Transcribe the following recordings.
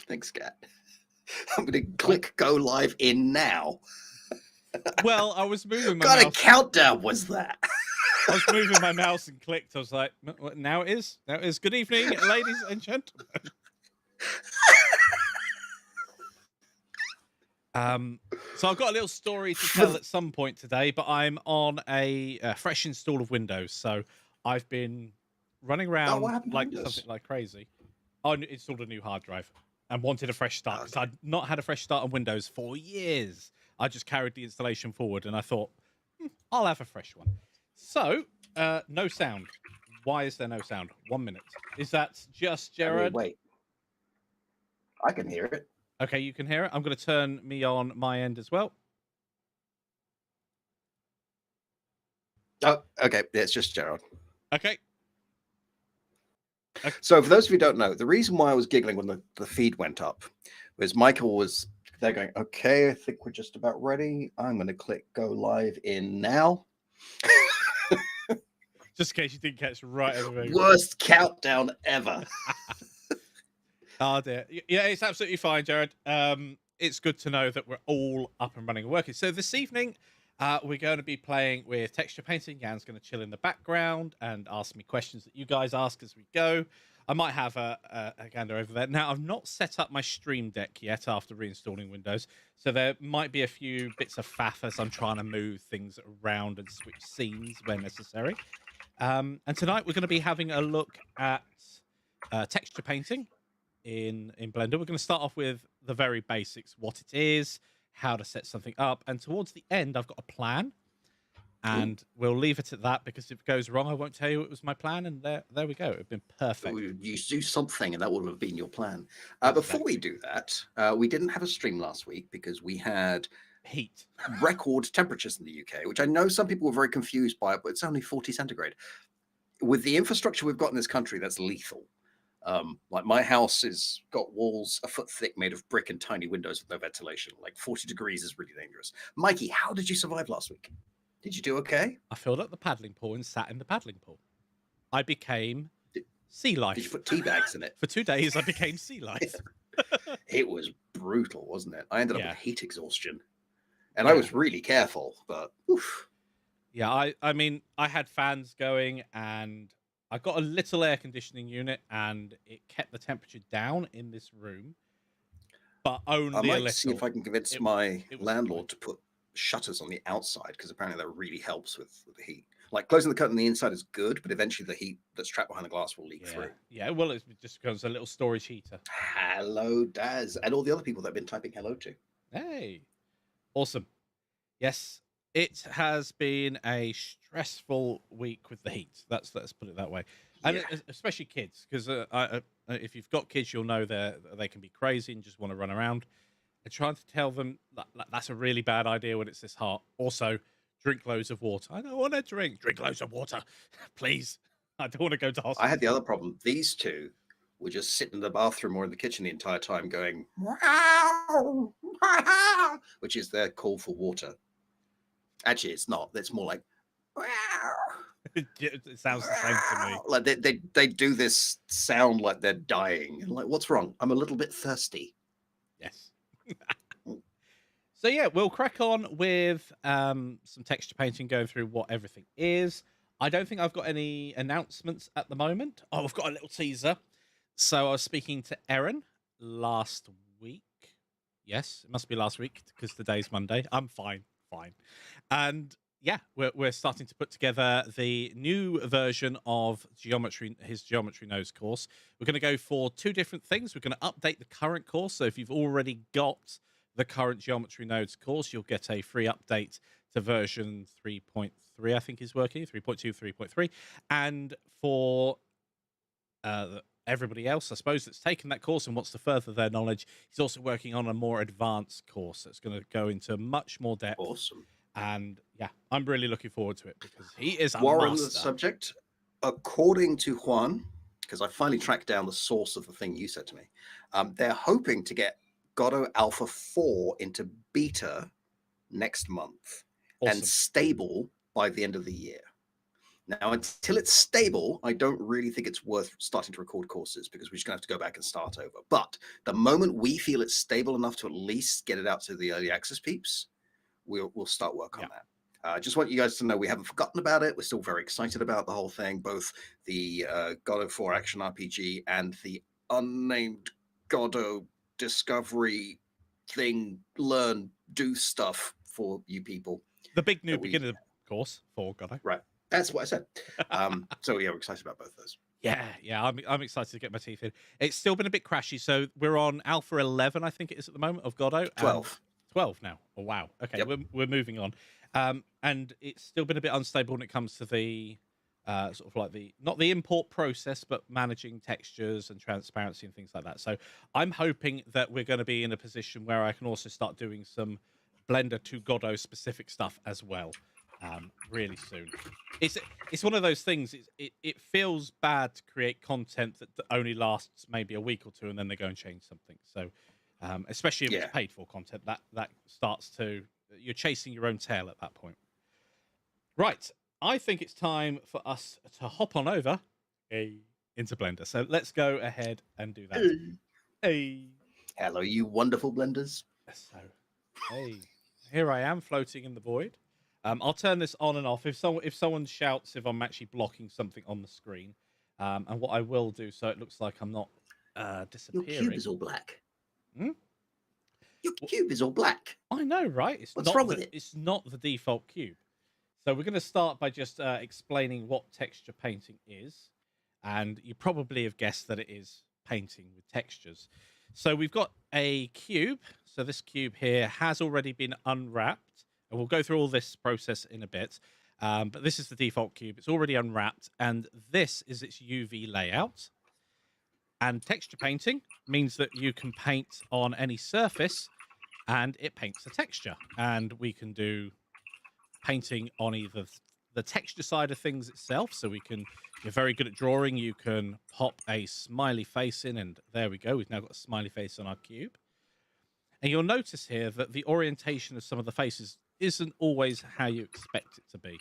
Thanks, Kat. I'm going to click go live in now. Well, I was moving my What kind mouse. of countdown was that? I was moving my mouse and clicked. I was like, now it is. Now it is. Good evening, ladies and gentlemen. So I've got a little story to tell at some point today, but I'm on a fresh install of Windows. So I've been running around like something like crazy. I installed a new hard drive and wanted a fresh start because I'd not had a fresh start on Windows for years. I just carried the installation forward and I thought, I'll have a fresh one. So, no sound. Why is there no sound? 1 minute. Is that just Jared? Wait. I can hear it. Okay, you can hear it. I'm going to turn me on my end as well. Oh, okay. Yeah, it's just Gerald. Okay. So for those of you who don't know, the reason why I was giggling when the feed went up was Michael was there going, okay, I think we're just about ready. I'm going to click go live in now. Just in case you didn't catch right at the beginning. Worst countdown ever. Oh dear. Yeah, it's absolutely fine, Jared. It's good to know that we're all up and running and working. So this evening, we're going to be playing with texture painting. Jan's going to chill in the background and ask me questions that you guys ask as we go. I might have a gander over there. Now, I've not set up my Stream Deck yet after reinstalling Windows, so there might be a few bits of faff as I'm trying to move things around and switch scenes where necessary. And tonight, we're going to be having a look at texture painting in Blender. We're going to start off with the very basics, what it is, how to set something up, and towards the end I've got a plan, and we'll leave it at that because if it goes wrong I won't tell you it was my plan, and there we go. It'd been perfect. You do something and that would have been your plan. Before we do that, we didn't have a stream last week because we had heat record temperatures in the UK, which I know some people were very confused by, but it's only 40 centigrade. With the infrastructure we've got in this country, that's lethal. Like my house has got walls a foot thick made of brick and tiny windows with no ventilation. Like 40 degrees is really dangerous. Mikey, how did you survive last week? Did you do okay? I filled up the paddling pool and sat in the paddling pool. I became sea life. Did you put tea bags in it? For 2 days I became sea life. It was brutal, wasn't it? I ended up with heat exhaustion. And I was really careful, but oof. Yeah, I mean, I had fans going and I got a little air conditioning unit and it kept the temperature down in this room, but only a little. I might see if I can convince my landlord to put shutters on the outside because apparently that really helps with the heat. Like closing the curtain on the inside is good, but eventually the heat that's trapped behind the glass will leak through. Yeah, well, it just becomes a little storage heater. Hello, Daz, and all the other people that have been typing hello to. Hey, awesome. Yes, it has been a stressful week with the heat. Let's put it that way, and especially kids, because if you've got kids, you'll know they can be crazy and just want to run around. And trying to tell them that's a really bad idea when it's this hot. Also, drink loads of water. I don't want to drink loads of water, please. I don't want to go to hospital. I had the other problem. These two would just sit in the bathroom or in the kitchen the entire time going, wow, wow, which is their call for water. Actually, it's not. It's more like, wow. It sounds the same to me. Like they do this sound like they're dying. Like, what's wrong? I'm a little bit thirsty. Yes. So yeah, we'll crack on with some texture painting, going through what everything is. I don't think I've got any announcements at the moment. Oh, I've got a little teaser. So I was speaking to Erin last week. Yes, it must be last week because today's Monday. I'm fine. And yeah, we're starting to put together the new version of his Geometry Nodes course. We're going to go for two different things. We're going to update the current course. So if you've already got the current Geometry Nodes course, you'll get a free update to version 3.3, I think is working, 3.2, 3.3. And for everybody else, I suppose, that's taken that course and wants to further their knowledge, he's also working on a more advanced course that's going to go into much more depth. Awesome. And yeah, I'm really looking forward to it because he is a While master. on the subject, according to Juan, because I finally tracked down the source of the thing you said to me, they're hoping to get Godot Alpha 4 into beta next month and stable by the end of the year. Now, until it's stable, I don't really think it's worth starting to record courses because we're just going to have to go back and start over. But the moment we feel it's stable enough to at least get it out to the early access peeps, we'll start work on that. I just want you guys to know we haven't forgotten about it. We're still very excited about the whole thing, both the Godot 4 action RPG and the unnamed Godot discovery thing, learn, do stuff for you people. The big new beginner course for Godot. Right. That's what I said. So yeah, we're excited about both of those. Yeah, I'm excited to get my teeth in. It's still been a bit crashy, so we're on Alpha 11, I think it is at the moment, of Godot. 12. 12 now. Oh wow. Okay, Yep. we're moving on. And it's still been a bit unstable when it comes to the sort of like not the import process, but managing textures and transparency and things like that. So I'm hoping that we're going to be in a position where I can also start doing some Blender to Godot specific stuff as well. Really soon. It's one of those things. It feels bad to create content that only lasts maybe a week or two, and then they go and change something. So, especially if it's paid for content, that starts to, you're chasing your own tail at that point. Right, I think it's time for us to hop on over into Blender. So let's go ahead and do that. Hey, hello, you wonderful blenders. So, hey, here I am floating in the void. I'll turn this on and off if someone shouts if I'm actually blocking something on the screen. And what I will do so it looks like I'm not disappearing. Your cube is all black. Hmm? Your cube is all black. I know, right? What's wrong with it? It's not the default cube. So we're going to start by just explaining what texture painting is. And you probably have guessed that it is painting with textures. So we've got a cube. So this cube here has already been unwrapped. And we'll go through all this process in a bit. But this is the default cube. It's already unwrapped. And this is its UV layout. And texture painting means that you can paint on any surface and it paints the texture. And we can do painting on either the texture side of things itself. So we can, if you're very good at drawing, you can pop a smiley face in. And there we go. We've now got a smiley face on our cube. And you'll notice here that the orientation of some of the faces isn't always how you expect it to be.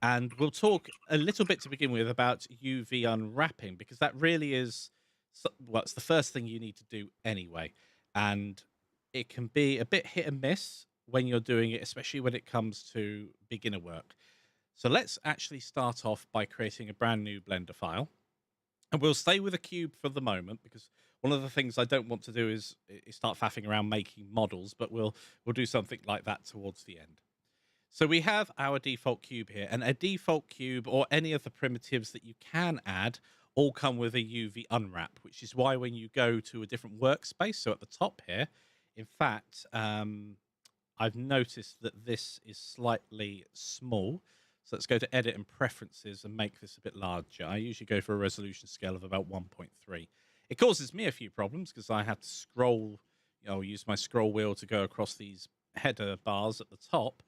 And we'll talk a little bit to begin with about UV unwrapping, because that really is, well, it's the first thing you need to do anyway. And it can be a bit hit and miss when you're doing it, especially when it comes to beginner work. So let's actually start off by creating a brand new Blender file. And we'll stay with a cube for the moment, because one of the things I don't want to do is start faffing around making models, but we'll do something like that towards the end. So we have our default cube here, and a default cube or any of the primitives that you can add all come with a UV unwrap, which is why when you go to a different workspace, so at the top here, in fact, I've noticed that this is slightly small. So let's go to Edit and Preferences and make this a bit larger. I usually go for a resolution scale of about 1.3. It causes me a few problems because I have to scroll, use my scroll wheel to go across these header bars at the top.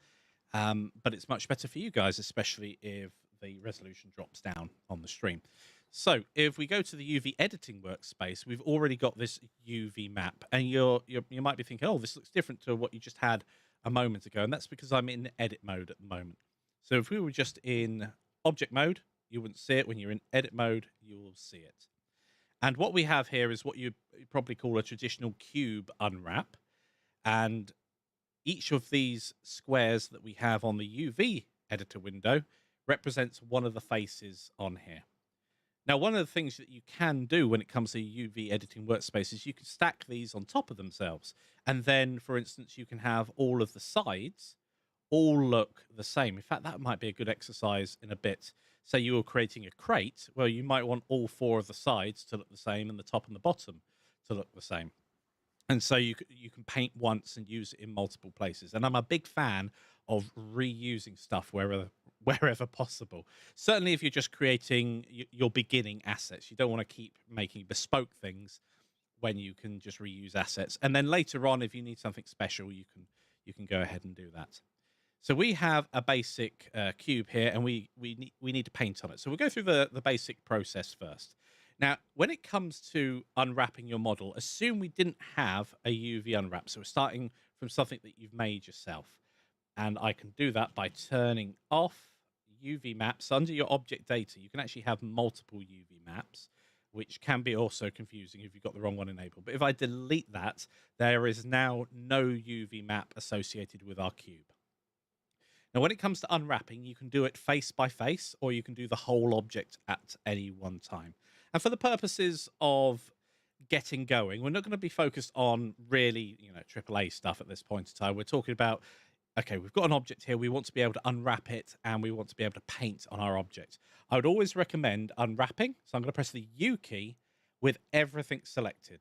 But it's much better for you guys, especially if the resolution drops down on the stream. So if we go to the UV editing workspace, we've already got this UV map, and you might be thinking, oh, this looks different to what you just had a moment ago. And that's because I'm in edit mode at the moment. So if we were just in object mode, you wouldn't see it. When you're in edit mode, you will see it. And what we have here is what you probably call a traditional cube unwrap. And each of these squares that we have on the UV editor window represents one of the faces on here. Now, one of the things that you can do when it comes to UV editing workspace is you can stack these on top of themselves. And then, for instance, you can have all of the sides all look the same. In fact, that might be a good exercise in a bit. Say you were creating a crate, well, you might want all four of the sides to look the same and the top and the bottom to look the same. And so you can paint once and use it in multiple places. And I'm a big fan of reusing stuff wherever possible. Certainly if you're just creating your beginning assets, you don't want to keep making bespoke things when you can just reuse assets. And then later on, if you need something special, you can go ahead and do that. So we have a basic cube here, and we need to paint on it. So we'll go through the basic process first. Now, when it comes to unwrapping your model, assume we didn't have a UV unwrap. So we're starting from something that you've made yourself. And I can do that by turning off UV maps under your object data, you can actually have multiple UV maps, which can be also confusing if you've got the wrong one enabled. But if I delete that, there is now no UV map associated with our cube. Now, when it comes to unwrapping, you can do it face by face, or you can do the whole object at any one time. And for the purposes of getting going, we're not going to be focused on really, AAA stuff at this point in time. We're talking about, okay, we've got an object here. We want to be able to unwrap it, and we want to be able to paint on our object. I would always recommend unwrapping. So I'm going to press the U key with everything selected.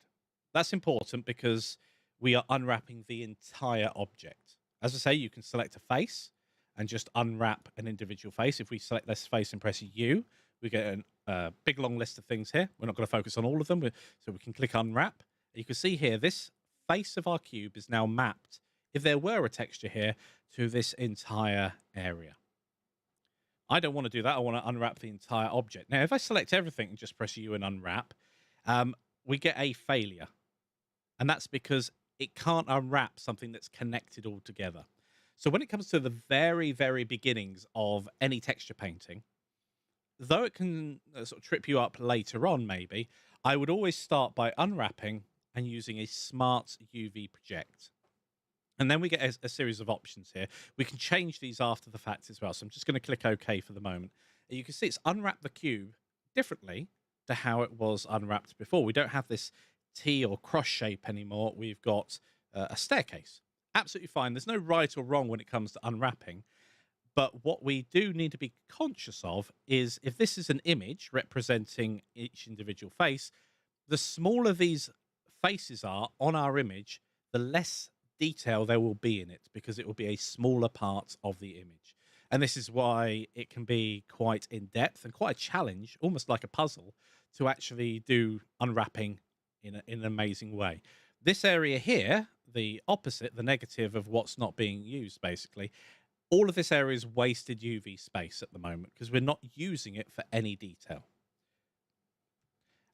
That's important because we are unwrapping the entire object. As I say, you can select a face and just unwrap an individual face. If we select this face and press U, we get a big long list of things here. We're not going to focus on all of them, so we can click unwrap. You can see here, this face of our cube is now mapped, if there were a texture here, to this entire area. I don't want to do that. I want to unwrap the entire object. Now, if I select everything and just press U and unwrap, we get a failure. And that's because it can't unwrap something that's connected all together. So when it comes to the very, very beginnings of any texture painting, though it can sort of trip you up later on, maybe, I would always start by unwrapping and using a smart UV project. And then we get a series of options here. We can change these after the fact as well. So I'm just going to click OK for the moment. And you can see it's unwrapped the cube differently to how it was unwrapped before. We don't have this T or cross shape anymore. We've got a staircase. Absolutely fine. There's no right or wrong when it comes to unwrapping. But what we do need to be conscious of is if this is an image representing each individual face, the smaller these faces are on our image, the less detail there will be in it because it will be a smaller part of the image. And this is why it can be quite in-depth and quite a challenge, almost like a puzzle, to actually do unwrapping in an amazing way. This area here, the opposite, the negative of what's not being used, basically, all of this area is wasted UV space at the moment because we're not using it for any detail.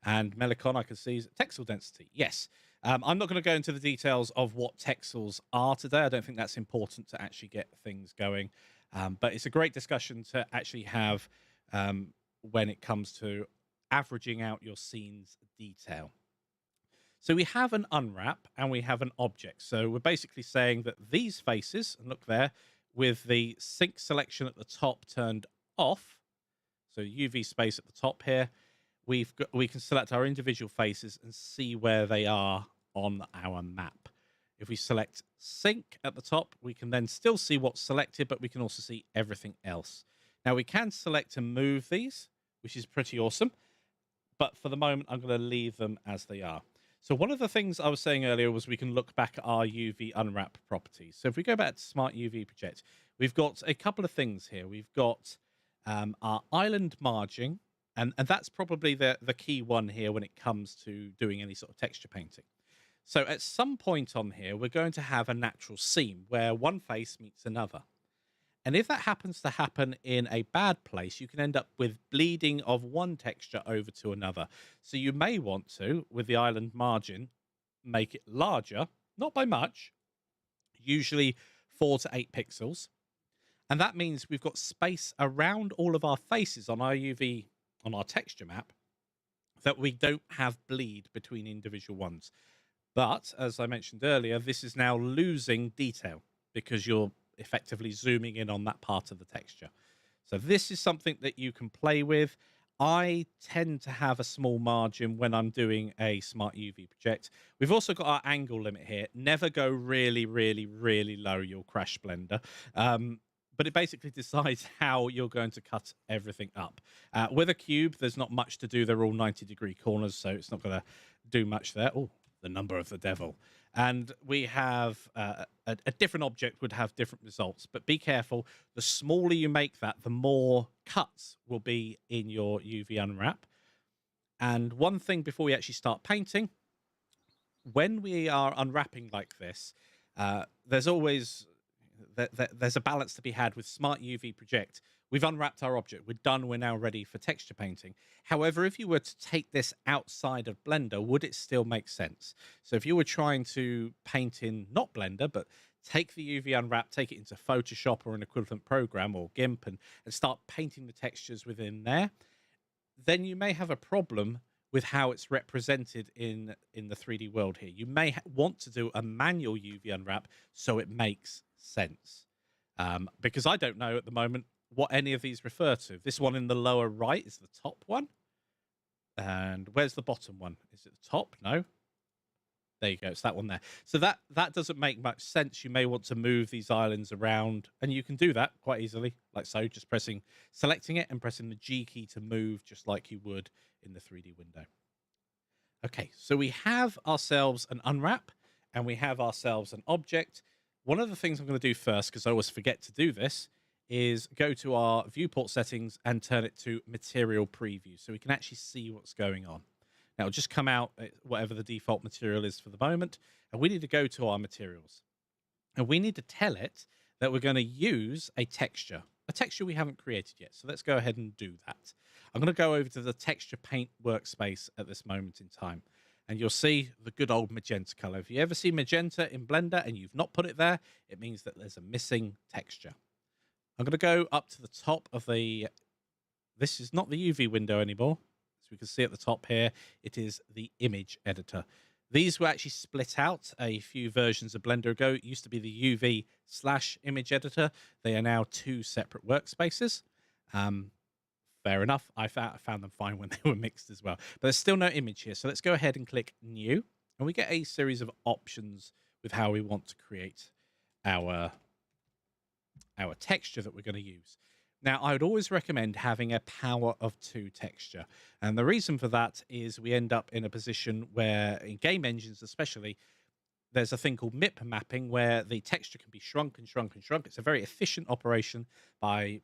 And Melicon, I can see, is texel density. Yes. I'm not going to go into the details of what texels are today. I don't think that's important to actually get things going. But it's a great discussion to actually have when it comes to averaging out your scene's detail. So we have an unwrap and we have an object. So we're basically saying that these faces, and look there, with the sync selection at the top turned off, so UV space at the top here, we can select our individual faces and see where they are on our map. If we select sync at the top, we can then still see what's selected, but we can also see everything else. Now we can select and move these, which is pretty awesome. But for the moment, I'm going to leave them as they are. So one of the things I was saying earlier was we can look back at our UV unwrap properties. So if we go back to Smart UV Project, we've got a couple of things here. We've got our island margin, and that's probably the key one here when it comes to doing any sort of texture painting. So at some point on here, we're going to have a natural seam where one face meets another. And if that happens to happen in a bad place, you can end up with bleeding of one texture over to another. So you may want to, with the island margin, make it larger, not by much, usually 4 to 8 pixels. And that means we've got space around all of our faces on our UV, on our texture map, that we don't have bleed between individual ones. But, as I mentioned earlier, this is now losing detail because you're effectively zooming in on that part of the texture. So this is something that you can play with. I tend to have a small margin when I'm doing a Smart UV project. We've also got our angle limit here. Never go really, really, really low. You'll crash Blender. But it basically decides how you're going to cut everything up. With a cube, there's not much to do. They're all 90-degree corners, so it's not going to do much there. Oh, the number of the devil. And we have a different object would have different results. But be careful. The smaller you make that, the more cuts will be in your UV unwrap. And one thing before we actually start painting, when we are unwrapping like this, there's always there's a balance to be had with Smart UV Project. We've unwrapped our object. We're done. We're now ready for texture painting. However, if you were to take this outside of Blender, would it still make sense? So if you were trying to paint in not Blender, but take the UV Unwrap, take it into Photoshop or an equivalent program or GIMP and start painting the textures within there, then you may have a problem with how it's represented in the 3D world here. You may want to do a manual UV Unwrap so it makes sense. Because I don't know at the moment what any of these refer to. This one in the lower right is the top one. And where's the bottom one? Is it the top? No. There you go. It's that one there. So that doesn't make much sense. You may want to move these islands around, and you can do that quite easily, like so, just selecting it and pressing the G key to move, just like you would in the 3D window. Okay, so we have ourselves an unwrap, and we have ourselves an object. One of the things I'm going to do first, because I always forget to do this, is go to our viewport settings and turn it to material preview, so we can actually see what's going on. Now, it'll just come out whatever the default material is for the moment, and we need to go to our materials. And we need to tell it that we're going to use a texture we haven't created yet. So let's go ahead and do that. I'm going to go over to the texture paint workspace at this moment in time, and you'll see the good old magenta color. If you ever see magenta in Blender and you've not put it there, it means that there's a missing texture. I'm going to go up to the top of this is not the UV window anymore. We can see at the top here, it is the image editor. These were actually split out a few versions of Blender ago. It used to be the UV/image editor. They are now two separate workspaces. Fair enough. I found them fine when they were mixed as well. But there's still no image here. So let's go ahead and click New. And we get a series of options with how we want to create our texture that we're going to use. Now, I would always recommend having a power of 2 texture. And the reason for that is we end up in a position where, in game engines especially, there's a thing called Mip Mapping where the texture can be shrunk and shrunk and shrunk. It's a very efficient operation by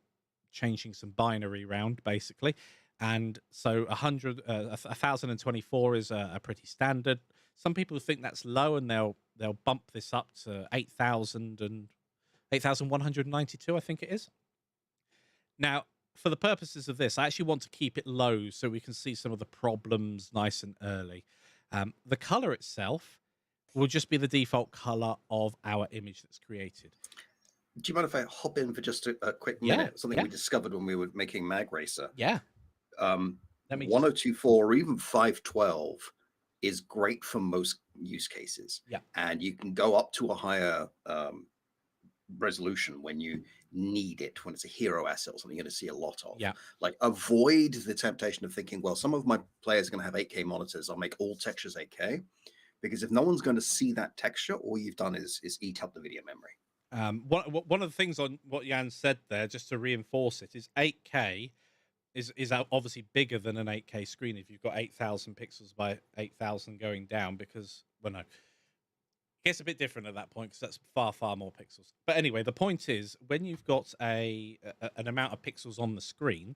changing some binary around, basically. And so 1024 is a pretty standard. Some people think that's low, and they'll bump this up to 8000 and 8192, I think it is. Now, for the purposes of this, I actually want to keep it low so we can see some of the problems nice and early. The color itself will just be the default color of our image that's created. Do you mind if I hop in for just a quick minute? Something we discovered when we were making Mag Racer. Yeah. 1024 or even 512 is great for most use cases. Yeah. And you can go up to a higher resolution when you need it, when it's a hero asset or something you're going to see a lot of. Yeah. Like, avoid the temptation of thinking, well, some of my players are going to have 8K monitors, I'll make all textures 8K, because if no one's going to see that texture, all you've done is eat up the video memory. One of the things on what Jan said there, just to reinforce it, is 8K is obviously bigger than an 8K screen if you've got 8000 pixels by 8000 going down, because, well, no, it gets a bit different at that point because that's far more pixels. But anyway, the point is, when you've got an amount of pixels on the screen,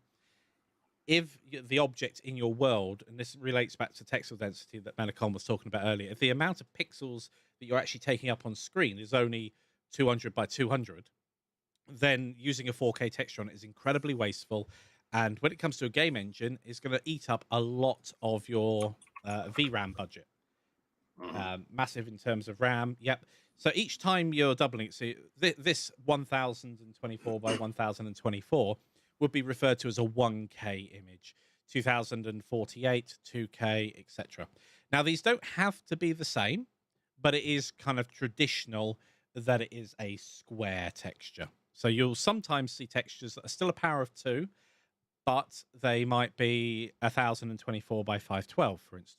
if the object in your world, and this relates back to texel density that Manacon was talking about earlier, if the amount of pixels that you're actually taking up on screen is only 200 by 200, then using a 4K texture on it is incredibly wasteful. And when it comes to a game engine, it's going to eat up a lot of your VRAM budget. Massive in terms of RAM. Yep. So each time you're doubling it, so this 1024 by 1024 would be referred to as a 1K image, 2048, 2K, etc. Now, these don't have to be the same, but it is kind of traditional that it is a square texture. So you'll sometimes see textures that are still a power of 2, but they might be 1024 by 512, for instance.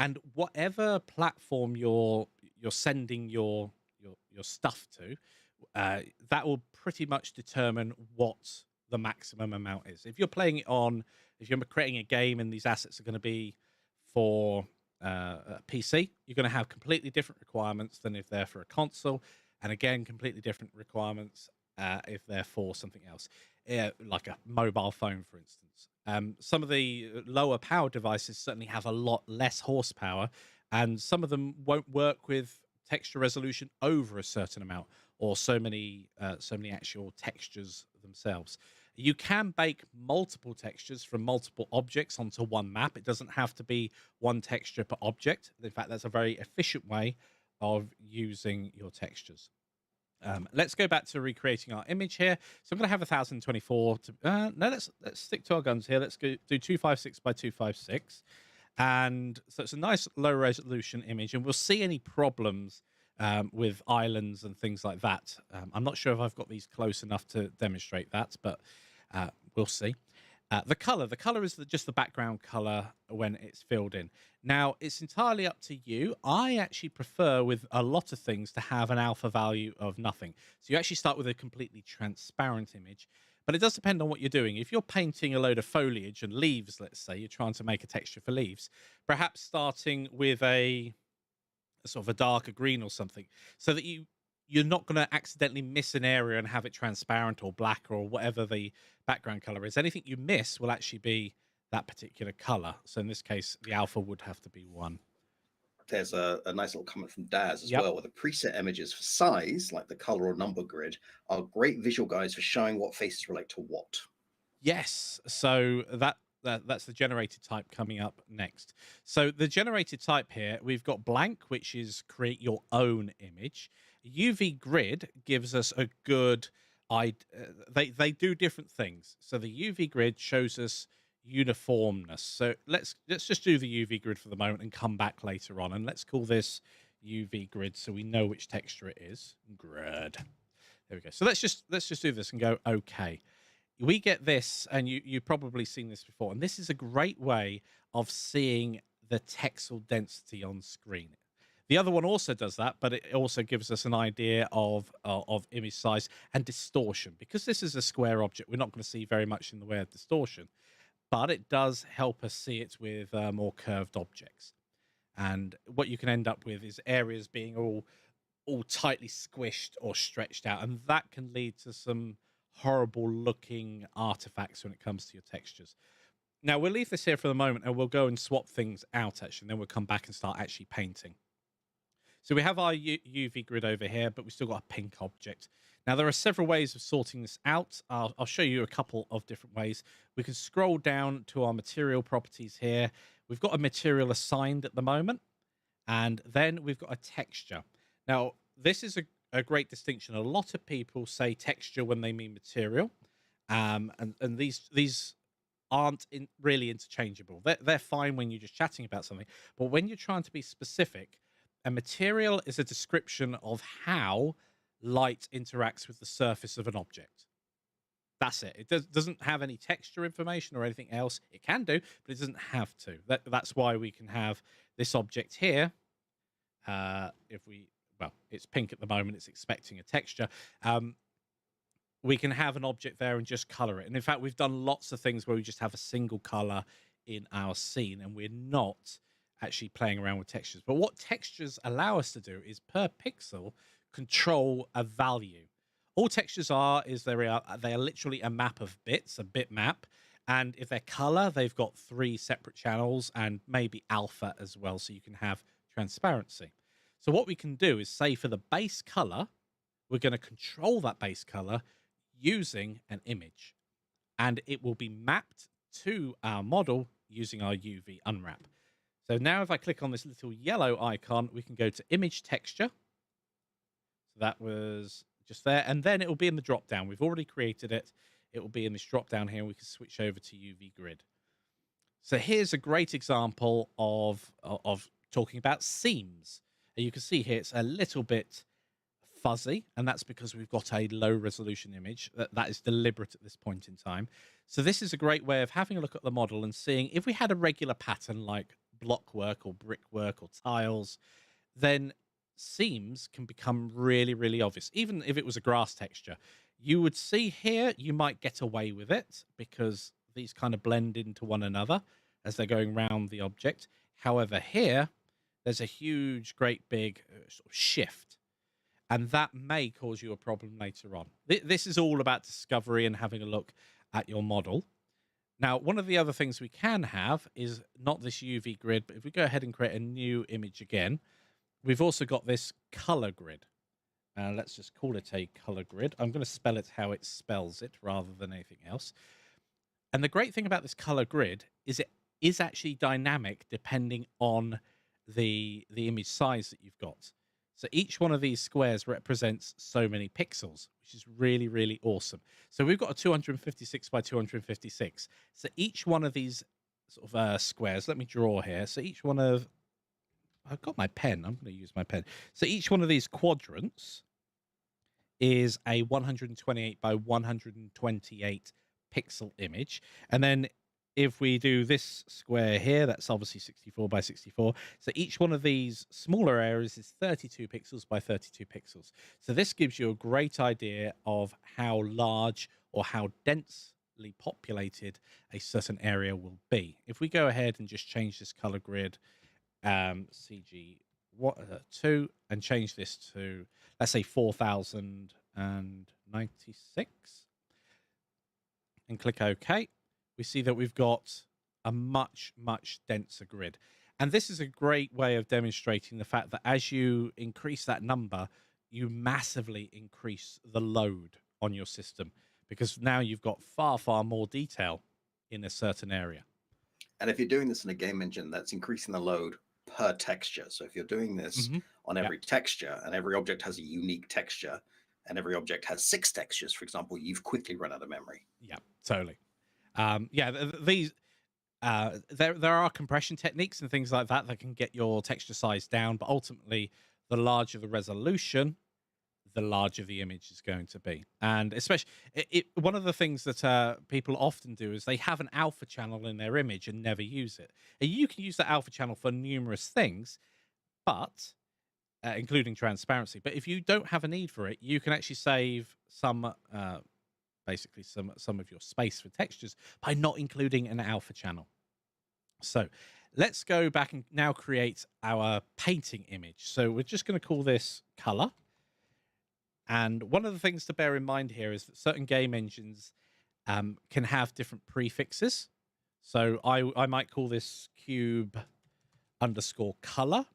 And whatever platform you're sending your stuff to, that will pretty much determine what the maximum amount is. If you're playing it on, if you're creating a game and these assets are going to be for a PC, you're going to have completely different requirements than if they're for a console, and again, completely different requirements if they're for something else, like a mobile phone, for instance. Some of the lower power devices certainly have a lot less horsepower, and some of them won't work with texture resolution over a certain amount, or so many actual textures themselves. You can bake multiple textures from multiple objects onto one map. It doesn't have to be one texture per object. In fact, that's a very efficient way of using your textures. Let's go back to recreating our image here. So I'm going to have 1024. No, let's stick to our guns here. Let's go do 256 by 256, and so it's a nice low resolution image. And we'll see any problems with islands and things like that. I'm not sure if I've got these close enough to demonstrate that, but we'll see. The color is just the background color when it's filled in. Now, it's entirely up to you. I actually prefer with a lot of things to have an alpha value of nothing. So you actually start with a completely transparent image, but it does depend on what you're doing. If you're painting a load of foliage and leaves, let's say, you're trying to make a texture for leaves, perhaps starting with a sort of a darker green or something, so that you're not going to accidentally miss an area and have it transparent or black or whatever the background color is. Anything you miss will actually be that particular color. So in this case, the alpha would have to be 1. There's a nice little comment from Daz as Yep. well, where the preset images for size, like the color or number grid, are great visual guides for showing what faces relate to what. Yes. So that's the generated type coming up next. So the generated type here, we've got blank, which is create your own image. UV grid gives us a good they do different things. So the UV grid shows us uniformness. So let's just do the UV grid for the moment and come back later on, and let's call this UV grid so we know which texture it is. Grid. There we go. So let's just do this and go okay. We get this, and you've probably seen this before, and this is a great way of seeing the texel density on screen. The other one also does that, but it also gives us an idea of image size and distortion. Because this is a square object, we're not going to see very much in the way of distortion, but it does help us see it with more curved objects. And what you can end up with is areas being all tightly squished or stretched out, and that can lead to some horrible looking artifacts when it comes to your textures. Now we'll leave this here for the moment, and we'll go and swap things out actually, and then we'll come back and start actually painting. So we have our UV grid over here, but we've still got a pink object. Now, there are several ways of sorting this out. I'll show you a couple of different ways. We can scroll down to our material properties here. We've got a material assigned at the moment, and then we've got a texture. Now, this is a great distinction. A lot of people say texture when they mean material, and these aren't really interchangeable. They're fine when you're just chatting about something, but when you're trying to be specific, a material is a description of how light interacts with the surface of an object. That's it. It doesn't have any texture information or anything else. It can do, but it doesn't have to. That's why we can have this object here. Well, it's pink at the moment. It's expecting a texture. We can have an object there and just color it. And in fact, we've done lots of things where we just have a single color in our scene, and we're not actually playing around with textures. But what textures allow us to do is per pixel control a value. All textures is they are literally a map of bits, a bit map. And if they're color, they've got 3 separate channels and maybe alpha as well, so you can have transparency. So what we can do is say for the base color, we're going to control that base color using an image, and it will be mapped to our model using our UV Unwrap. So now if I click on this little yellow icon, we can go to image texture. So that was just there. And then it will be in the drop down. We've already created it. It will be in this drop down here. And we can switch over to UV grid. So here's a great example of talking about seams. And you can see here it's a little bit fuzzy, and that's because we've got a low resolution image. That is deliberate at this point in time. So this is a great way of having a look at the model and seeing if we had a regular pattern like block work or brickwork or tiles, then seams can become really, really obvious. Even if it was a grass texture, you would see here, you might get away with it because these kind of blend into one another as they're going around the object. However, here, there's a huge, great big sort of shift, and that may cause you a problem later on. This is all about discovery and having a look at your model. Now, one of the other things we can have is not this UV grid, but if we go ahead and create a new image again, we've also got this color grid. Let's just call it a color grid. I'm going to spell it how it spells it rather than anything else. And the great thing about this color grid is it is actually dynamic depending on the image size that you've got. So each one of these squares represents so many pixels, which is really, really awesome. So we've got a 256 by 256. So each one of these sort of squares, let me draw here. So each one of, I've got my pen. I'm going to use my pen. So each one of these quadrants is a 128 by 128 pixel image. And then if we do this square here, that's obviously 64 by 64. So each one of these smaller areas is 32 pixels by 32 pixels. So this gives you a great idea of how large or how densely populated a certain area will be. If we go ahead and just change this color grid, CG 2, and change this to, let's say, 4096, and click OK, we see that we've got a much, much denser grid. And this is a great way of demonstrating the fact that as you increase that number, you massively increase the load on your system, because now you've got far, far more detail in a certain area. And if you're doing this in a game engine, that's increasing the load per texture. So if you're doing this on every texture, and every object has a unique texture, and every object has 6 textures, for example, you've quickly run out of memory. Yeah, totally. These there are compression techniques and things like that that can get your texture size down, but ultimately, the larger the resolution, the larger the image is going to be. And especially, one of the things that people often do is they have an alpha channel in their image and never use it. And you can use that alpha channel for numerous things, but including transparency. But if you don't have a need for it, you can actually save some basically some of your space for textures by not including an alpha channel. So let's go back and now create our painting image. So we're just going to call this color. And one of the things to bear in mind here is that certain game engines can have different prefixes. So I might call this cube underscore color,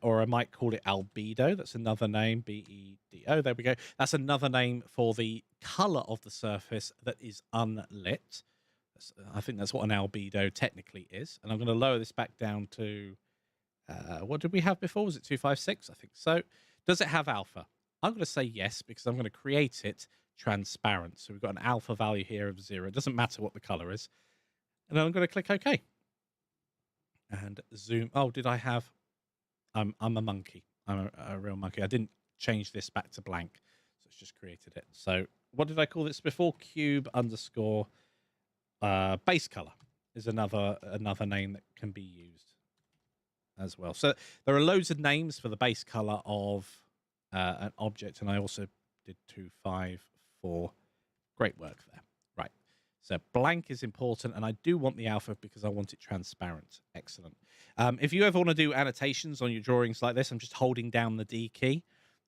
or I might call it albedo. That's another name, BEDO. There we go. That's another name for the color of the surface that is unlit. I think that's what an albedo technically is. And I'm going to lower this back down to, what did we have before? Was it 256? I think so. Does it have alpha? I'm going to say yes, because I'm going to create it transparent. So we've got an alpha value here of 0. It doesn't matter what the color is. And then I'm going to click OK. And zoom. Oh, did I have... I'm a monkey. I'm a real monkey. I didn't change this back to blank. So it's just created it. So what did I call this before? Cube underscore base color is another name that can be used as well. So there are loads of names for the base color of an object, and I also did 254. Great work there. Right. So blank is important, and I do want the alpha because I want it transparent. Excellent. If you ever want to do annotations on your drawings like this, I'm just holding down the D key,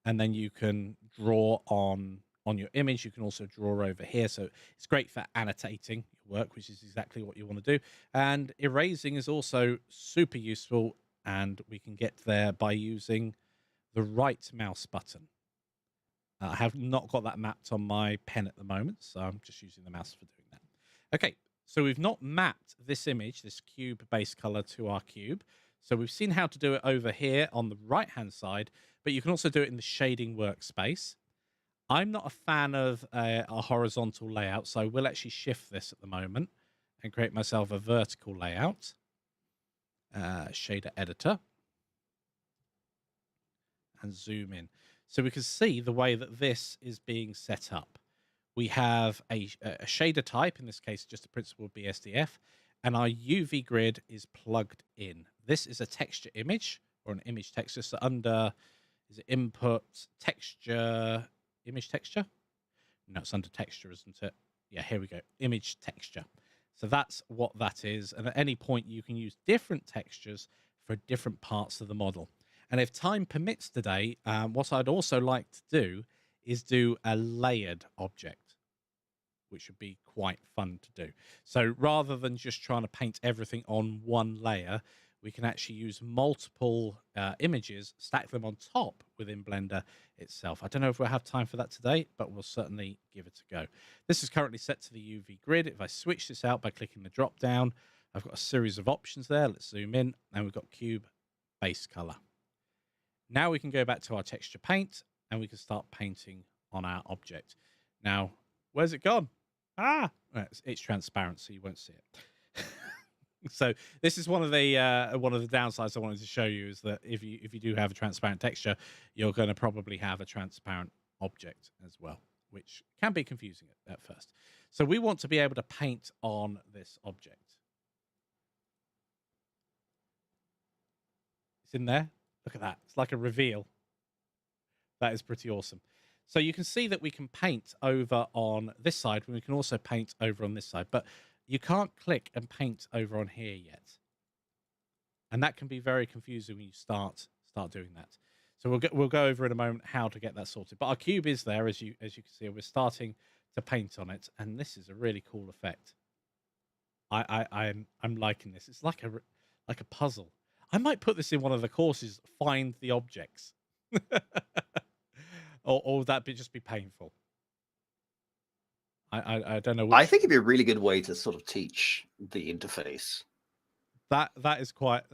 and then you can draw on your image. You can also draw over here. So it's great for annotating your work, which is exactly what you want to do. And erasing is also super useful, and we can get there by using the right mouse button. I have not got that mapped on my pen at the moment, so I'm just using the mouse for doing that. Okay, so we've not mapped this image, this cube base color, to our cube. So we've seen how to do it over here on the right-hand side, but you can also do it in the shading workspace. I'm not a fan of a horizontal layout, so I will actually shift this at the moment and create myself a vertical layout. Shader editor. And zoom in. So we can see the way that this is being set up. We have a shader type, in this case just a principal BSDF, and our UV grid is plugged in. This is a texture image, or an image texture. So under, is it input, texture, image texture? No, it's under texture, isn't it? Yeah, here we go, image texture. So that's what that is. And at any point, you can use different textures for different parts of the model. And if time permits today, what I'd also like to do is do a layered object, which would be quite fun to do. So rather than just trying to paint everything on one layer, we can actually use multiple images, stack them on top within Blender itself. I don't know if we'll have time for that today, but we'll certainly give it a go. This is currently set to the UV grid. If I switch this out by clicking the drop down, I've got a series of options there. Let's zoom in, and we've got cube base color. Now we can go back to our texture paint and we can start painting on our object. Now, where's it gone? Ah, it's transparent, so you won't see it. So this is one of the downsides I wanted to show you, is that if you do have a transparent texture, you're going to probably have a transparent object as well, which can be confusing at first. So we want to be able to paint on this object. It's in there. Look at that. It's like a reveal. That is pretty awesome. So you can see that we can paint over on this side, and we can also paint over on this side, but you can't click and paint over on here yet. And that can be very confusing when you start doing that. So we'll go over in a moment how to get that sorted. But our cube is there, as you can see, and we're starting to paint on it, and this is a really cool effect. I'm liking this. It's like a puzzle. I might put this in one of the courses, find the objects. or would that just be painful? I don't know. I think it'd be a really good way to sort of teach the interface. That is quite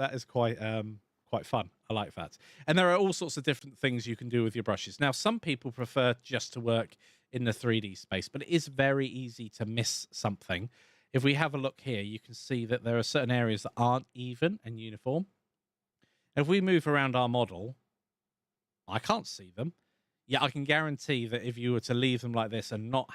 fun. I like that. And there are all sorts of different things you can do with your brushes. Now, some people prefer just to work in the 3D space, but it is very easy to miss something. If we have a look here, you can see that there are certain areas that aren't even and uniform. If we move around our model, I can't see them. Yeah, I can guarantee that if you were to leave them like this and not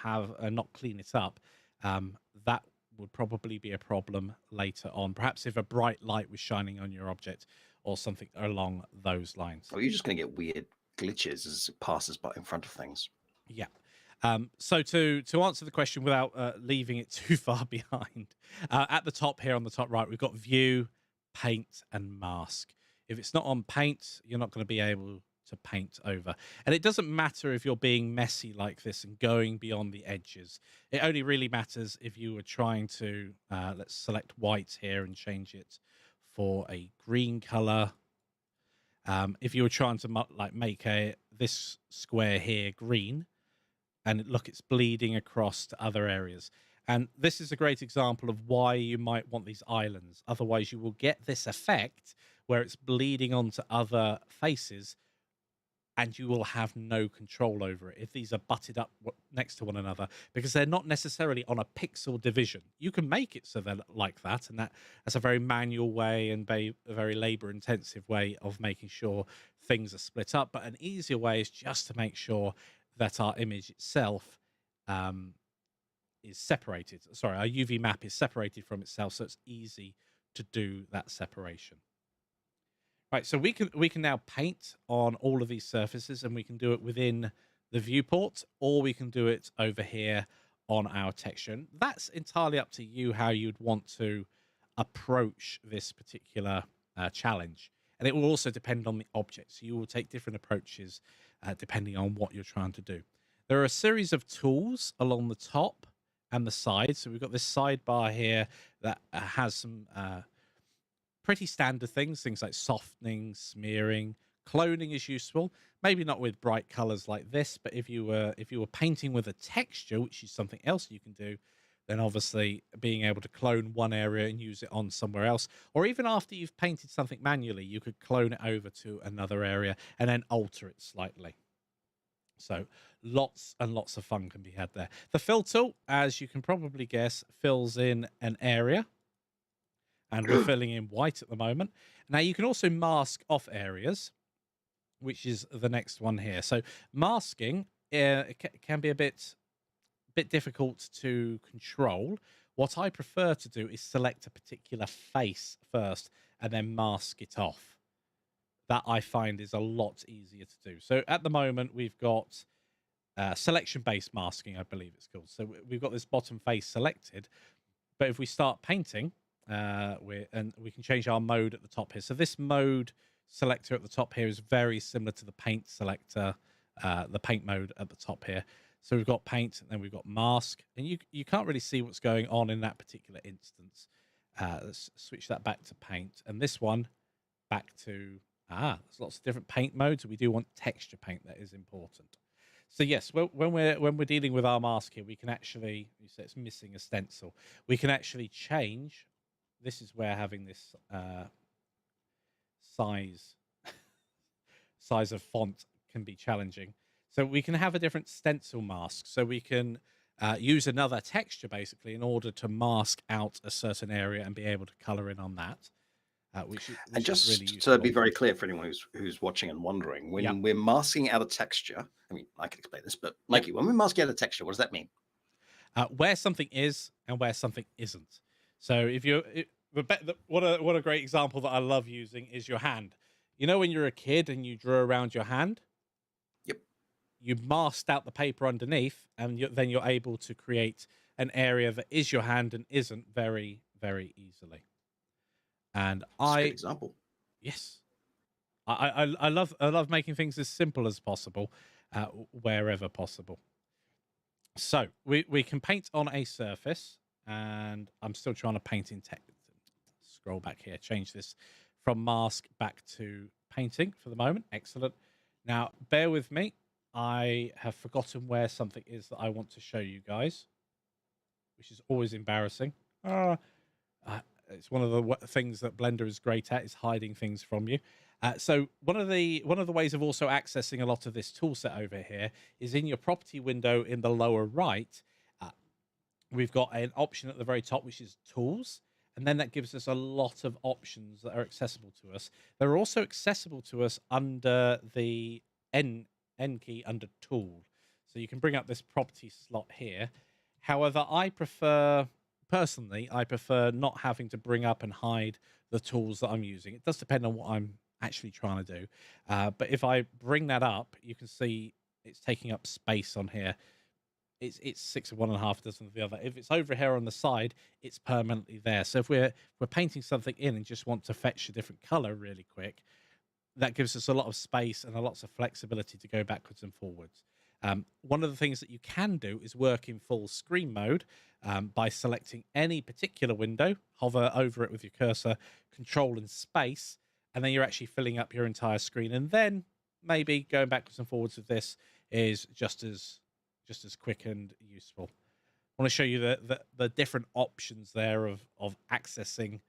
clean it up, that would probably be a problem later on. Perhaps if a bright light was shining on your object or something along those lines. Or you're just going to get weird glitches as it passes by in front of things. Yeah. So to answer the question without leaving it too far behind, at the top here on the top right, we've got View, Paint, and Mask. If it's not on Paint, you're not going to be able to paint over. And it doesn't matter if you're being messy like this and going beyond the edges. It only really matters if you were trying to, let's select white here and change it for a green color. If you were trying to make this square here green, and look, it's bleeding across to other areas. And this is a great example of why you might want these islands. Otherwise, you will get this effect where it's bleeding onto other faces, and you will have no control over it if these are butted up next to one another, because they're not necessarily on a pixel division. You can make it so they're like that, and that's a very manual way and a very labor-intensive way of making sure things are split up. But an easier way is just to make sure that our image itself is separated. Sorry, our UV map is separated from itself, so it's easy to do that separation. Right, so we can now paint on all of these surfaces, and we can do it within the viewport, or we can do it over here on our texture. And that's entirely up to you how you'd want to approach this particular challenge. And it will also depend on the object. So you will take different approaches depending on what you're trying to do. There are a series of tools along the top and the side. So we've got this sidebar here that has some pretty standard things like softening, smearing. Cloning is useful, maybe not with bright colors like this, but if you were painting with a texture, which is something else you can do, then obviously being able to clone one area and use it on somewhere else, or even after you've painted something manually, you could clone it over to another area and then alter it slightly. So lots and lots of fun can be had there. The fill tool, as you can probably guess, fills in an area. And we're filling in white at the moment. Now, you can also mask off areas, which is the next one here. So masking can be a bit difficult to control. What I prefer to do is select a particular face first and then mask it off. That I find is a lot easier to do. So at the moment, we've got selection-based masking, I believe it's called. So we've got this bottom face selected. But if we start painting, we can change our mode at the top here. So this mode selector at the top here is very similar to the paint selector, the paint mode at the top here. So we've got paint, and then we've got mask, and you can't really see what's going on in that particular instance. Let's switch that back to paint, and this one back to there's lots of different paint modes. We do want texture paint, that is important. So yes, when we're dealing with our mask here, we can actually, you say it's missing a stencil, we can actually change. This is where having this size size of font can be challenging. So we can have a different stencil mask. So we can use another texture basically in order to mask out a certain area and be able to color in on that, which And is really just to useful. be very clear for anyone who's watching and wondering, when Yep. we're masking out a texture, I mean, I can explain this, but Mikey, when we're masking out a texture, what does that mean? Where something is and where something isn't. So if you're what a great example that I love using is your hand. You know when you're a kid and you drew around your hand, Yep. you masked out the paper underneath, and then you're able to create an area that is your hand and isn't very, very easily. And That's a good example. yes, I love making things as simple as possible, wherever possible. So we can paint on a surface, and I'm still trying to paint in text. Scroll back here, change this from mask back to painting for the moment. Excellent. Now, bear with me. I have forgotten where something is that I want to show you guys, which is always embarrassing. It's one of the things that Blender is great at, is hiding things from you. So one of the ways of also accessing a lot of this tool set over here is in your property window in the lower right. We've got an option at the very top, which is tools. And then that gives us a lot of options that are accessible to us. They're also accessible to us under the N key under tool. So you can bring up this property slot here. However, personally, I prefer not having to bring up and hide the tools that I'm using. It does depend on what I'm actually trying to do. But if I bring that up, you can see it's taking up space on here. It's 6 of one and a half dozen of the other. If it's over here on the side, it's permanently there. So if we're painting something in and just want to fetch a different color really quick, that gives us a lot of space and a lots of flexibility to go backwards and forwards. One of the things that you can do is work in full screen mode by selecting any particular window, hover over it with your cursor, control and space, and then you're actually filling up your entire screen. And then maybe going backwards and forwards with this is just as quick and useful. I want to show you the different options there of accessing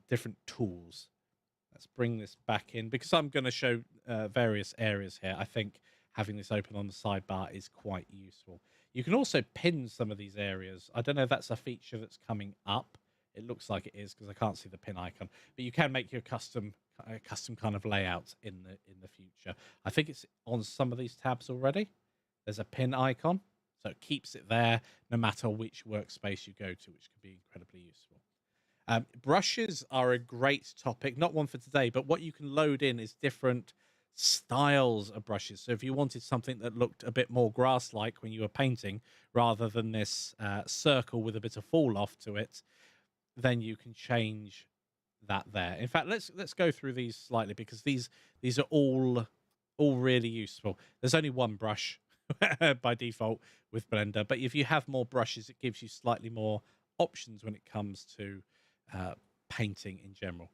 different tools. Let's bring this back in because I'm going to show various areas here. I think having this open on the sidebar is quite useful. You can also pin some of these areas. I don't know if that's a feature that's coming up. It looks like it is because I can't see the pin icon. But you can make your custom kind of layout in the future. I think it's on some of these tabs already. There's a pin icon, so it keeps it there no matter which workspace you go to, which can be incredibly useful. Brushes are a great topic, not one for today, but what you can load in is different styles of brushes. So if you wanted something that looked a bit more grass-like when you were painting, rather than this circle with a bit of fall off to it, then you can change that there. In fact, let's go through these slightly because these are all really useful. There's only one brush by default with Blender, but if you have more brushes, it gives you slightly more options when it comes to painting in general.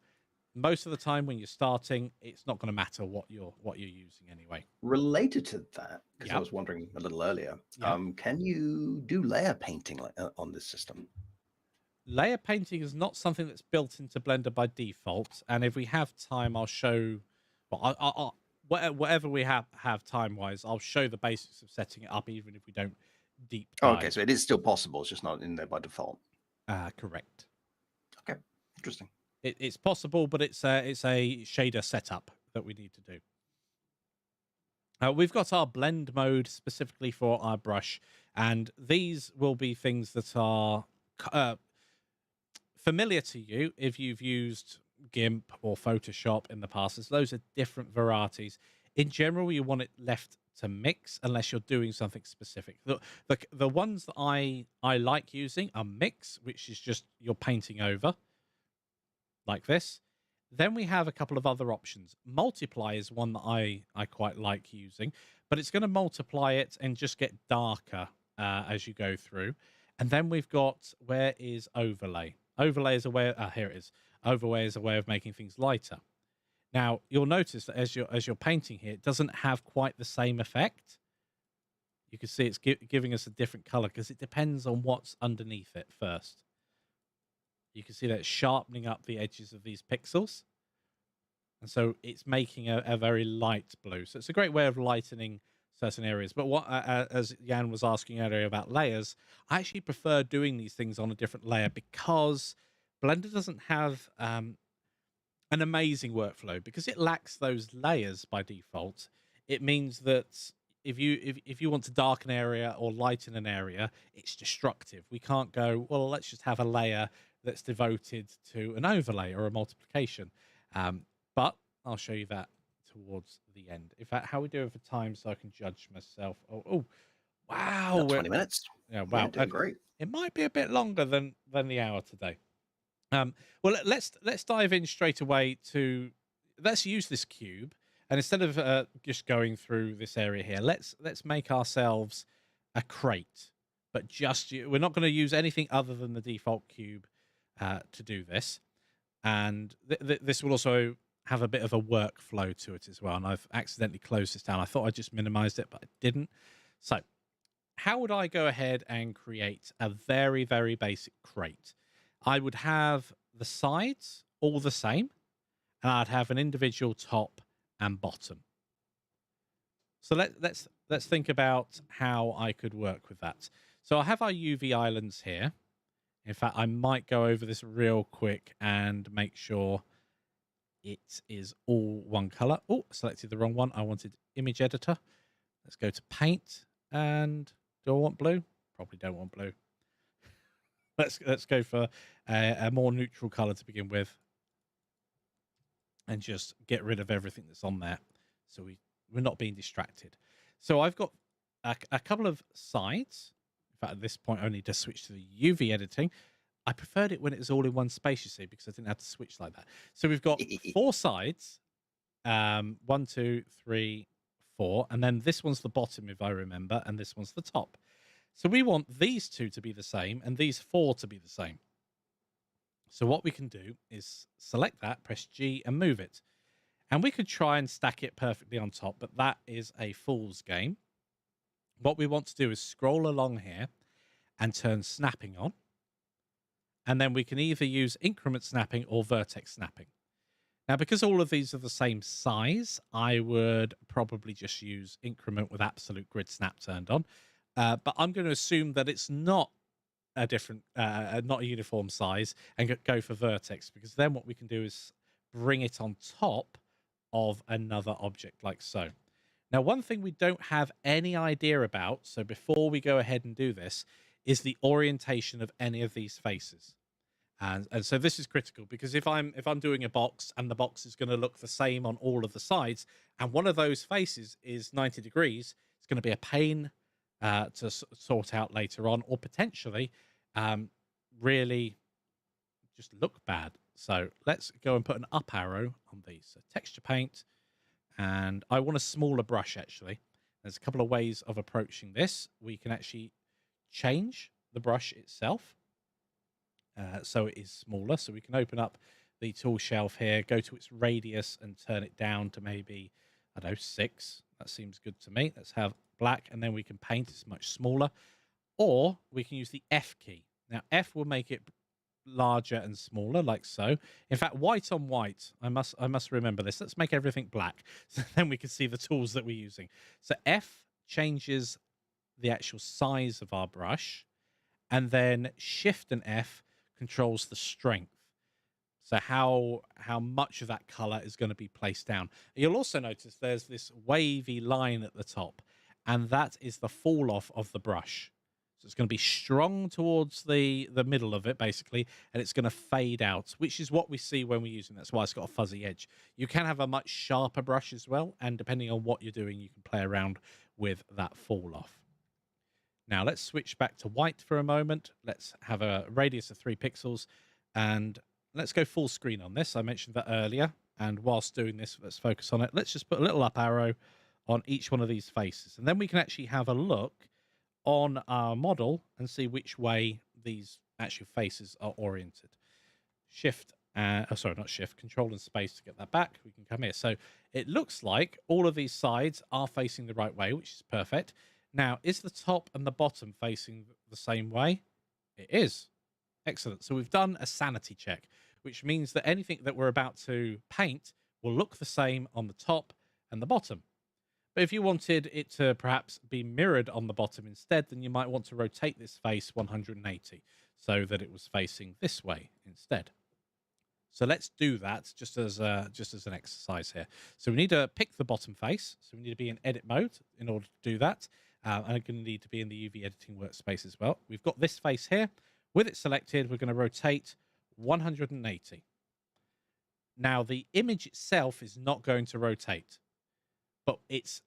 Most of the time when you're starting, it's not going to matter what you're using anyway. Related to that, because Yep. I was wondering a little earlier, Yep. can you do layer painting on this system? Layer painting is not something that's built into Blender by default, and if we have time, I'll show. Well, I'll whatever we have time-wise, I'll show the basics of setting it up, even if we don't deep dive. Oh, okay, so it is still possible. It's just not in there by default. Correct. Okay, interesting. It's possible, but it's a shader setup that we need to do. We've got our blend mode specifically for our brush, and these will be things that are familiar to you if you've used GIMP or Photoshop in the past. There's loads of different varieties. In general, you want it left to mix unless you're doing something specific. The ones that I like using are mix, which is just you're painting over like this. Then we have a couple of other options. Multiply is one that I quite like using, but it's going to multiply it and just get darker as you go through. And then we've got, where is overlay? Overlay is a way, here it is. Overlay is a way of making things lighter. Now, you'll notice that as you're painting here, it doesn't have quite the same effect. You can see it's giving us a different color because it depends on what's underneath it first. You can see that it's sharpening up the edges of these pixels. And so it's making a very light blue. So it's a great way of lightening certain areas. But what, as Jan was asking earlier about layers, I actually prefer doing these things on a different layer because Blender doesn't have an amazing workflow because it lacks those layers by default. It means that if you want to darken an area or lighten an area, it's destructive. We can't go, well, let's just have a layer that's devoted to an overlay or a multiplication. But I'll show you that towards the end. In fact, how we do it for time so I can judge myself. Oh, wow. About 20 minutes. Yeah, wow. Doing great. It might be a bit longer than the hour today. Well, let's dive in straight away to let's use this cube, and instead of just going through this area here, let's make ourselves a crate. But we're not going to use anything other than the default cube to do this, and this will also have a bit of a workflow to it as well. And I've accidentally closed this down. I thought I just minimized it, but I didn't. So, how would I go ahead and create a very, very basic crate? I would have the sides all the same, and I'd have an individual top and bottom. So let's think about how I could work with that. So I have our UV islands here. In fact, I might go over this real quick and make sure it is all one color. Oh, selected the wrong one. I wanted image editor. Let's go to paint. And do I want blue? Probably don't want blue. Let's go for a more neutral color to begin with, and just get rid of everything that's on there, so we're not being distracted. So I've got a couple of sides. In fact, at this point, I need to switch to the UV editing. I preferred it when it was all in one space, you see, because I didn't have to switch like that. So we've got 4 sides, 1, 2, 3, 4, and then this one's the bottom, if I remember, and this one's the top. So we want these 2 to be the same and these 4 to be the same. So what we can do is select that, press G and move it. And we could try and stack it perfectly on top, but that is a fool's game. What we want to do is scroll along here and turn snapping on. And then we can either use increment snapping or vertex snapping. Now, because all of these are the same size, I would probably just use increment with absolute grid snap turned on. But I'm going to assume that it's not a different, not a uniform size, and go for vertex, because then what we can do is bring it on top of another object like so. Now, one thing we don't have any idea about, so before we go ahead and do this, is the orientation of any of these faces. And so this is critical, because if I'm doing a box and the box is going to look the same on all of the sides, and one of those faces is 90 degrees, it's going to be a pain to sort out later on, or potentially really just look bad. So let's go and put an up arrow on these. So texture paint, and I want a smaller brush actually. There's a couple of ways of approaching this. We can actually change the brush itself so it is smaller. So we can open up the tool shelf here, go to its radius and turn it down to maybe, I don't know, 6. That seems good to me. Let's have black, and then we can paint. It's much smaller. Or we can use the F key. Now, F will make it larger and smaller, like so. In fact, white on white, I must remember this. Let's make everything black, so then we can see the tools that we're using. So F changes the actual size of our brush, and then Shift and F controls the strength. So how much of that color is going to be placed down. You'll also notice there's this wavy line at the top, and that is the fall off of the brush. So it's going to be strong towards the middle of it, basically, and it's going to fade out, which is what we see when we're using. That's why it's got a fuzzy edge. You can have a much sharper brush as well, and depending on what you're doing, you can play around with that fall off. Now let's switch back to white for a moment. Let's have a radius of 3 pixels, and let's go full screen on this. I mentioned that earlier, and whilst doing this, let's focus on it. Let's just put a little up arrow on each one of these faces, and then we can actually have a look on our model and see which way these actual faces are oriented. Shift, sorry, not shift, control and space to get that back. We can come here. So it looks like all of these sides are facing the right way, which is perfect. Now, is the top and the bottom facing the same way? It is. Excellent. So we've done a sanity check, which means that anything that we're about to paint will look the same on the top and the bottom. But if you wanted it to perhaps be mirrored on the bottom instead, then you might want to rotate this face 180 so that it was facing this way instead. So let's do that just as an exercise here. So we need to pick the bottom face. So we need to be in edit mode in order to do that. And I'm going to need to be in the UV editing workspace as well. We've got this face here. With it selected, we're going to rotate 180. Now, the image itself is not going to rotate, but its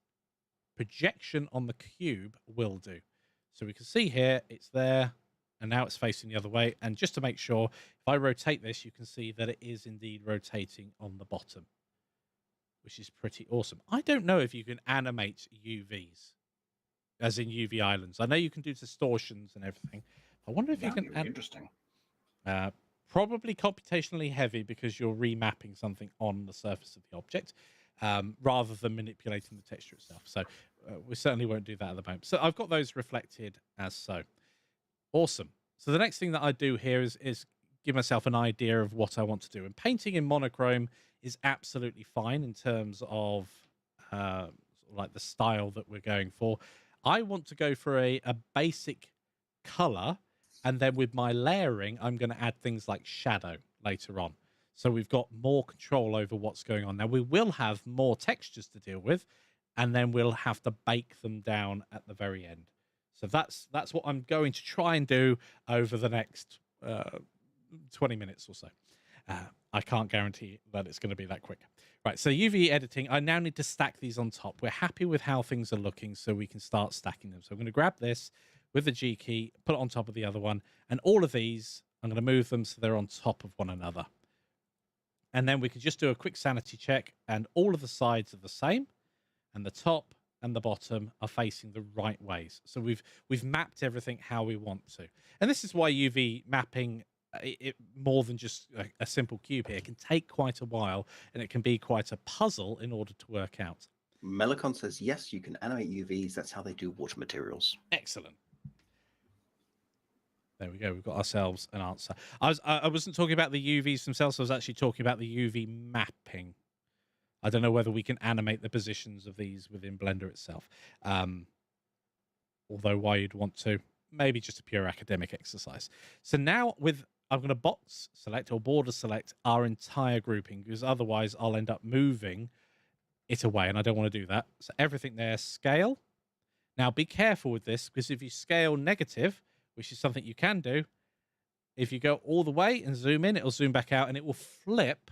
projection on the cube will do. So we can see here, it's there, and now it's facing the other way. And just to make sure, if I rotate this, you can see that it is indeed rotating on the bottom, which is pretty awesome. I don't know if you can animate UVs, as in UV islands. I know you can do distortions and everything. I wonder if That'd you be can... really interesting. Probably computationally heavy because you're remapping something on the surface of the object rather than manipulating the texture itself. So we certainly won't do that at the moment. So I've got those reflected as so. Awesome. So the next thing that I do here is give myself an idea of what I want to do. And painting in monochrome is absolutely fine in terms of like the style that we're going for. I want to go for a basic color. And then with my layering, I'm going to add things like shadow later on. So we've got more control over what's going on. Now, we will have more textures to deal with, and then we'll have to bake them down at the very end. So that's what I'm going to try and do over the next 20 minutes or so. I can't guarantee that it's going to be that quick. Right, so UV editing, I now need to stack these on top. We're happy with how things are looking, so we can start stacking them. So I'm going to grab this with the G key, put it on top of the other one, and all of these, I'm going to move them so they're on top of one another. And then we can just do a quick sanity check, and all of the sides are the same, and the top and the bottom are facing the right ways. So we've mapped everything how we want to. And this is why UV mapping, it more than just a simple cube here, can take quite a while, and it can be quite a puzzle in order to work out. Melicon says, yes, you can animate UVs. That's how they do water materials. Excellent. There we go. We've got ourselves an answer. I wasn't talking about the UVs themselves. I was actually talking about the UV mapping. I don't know whether we can animate the positions of these within Blender itself. Although why you'd want to, maybe just a pure academic exercise. So now I'm going to box select or border select our entire grouping, because otherwise I'll end up moving it away, and I don't want to do that. So everything there, scale. Now be careful with this, because if you scale negative, which is something you can do, if you go all the way and zoom in, it'll zoom back out, and it will flip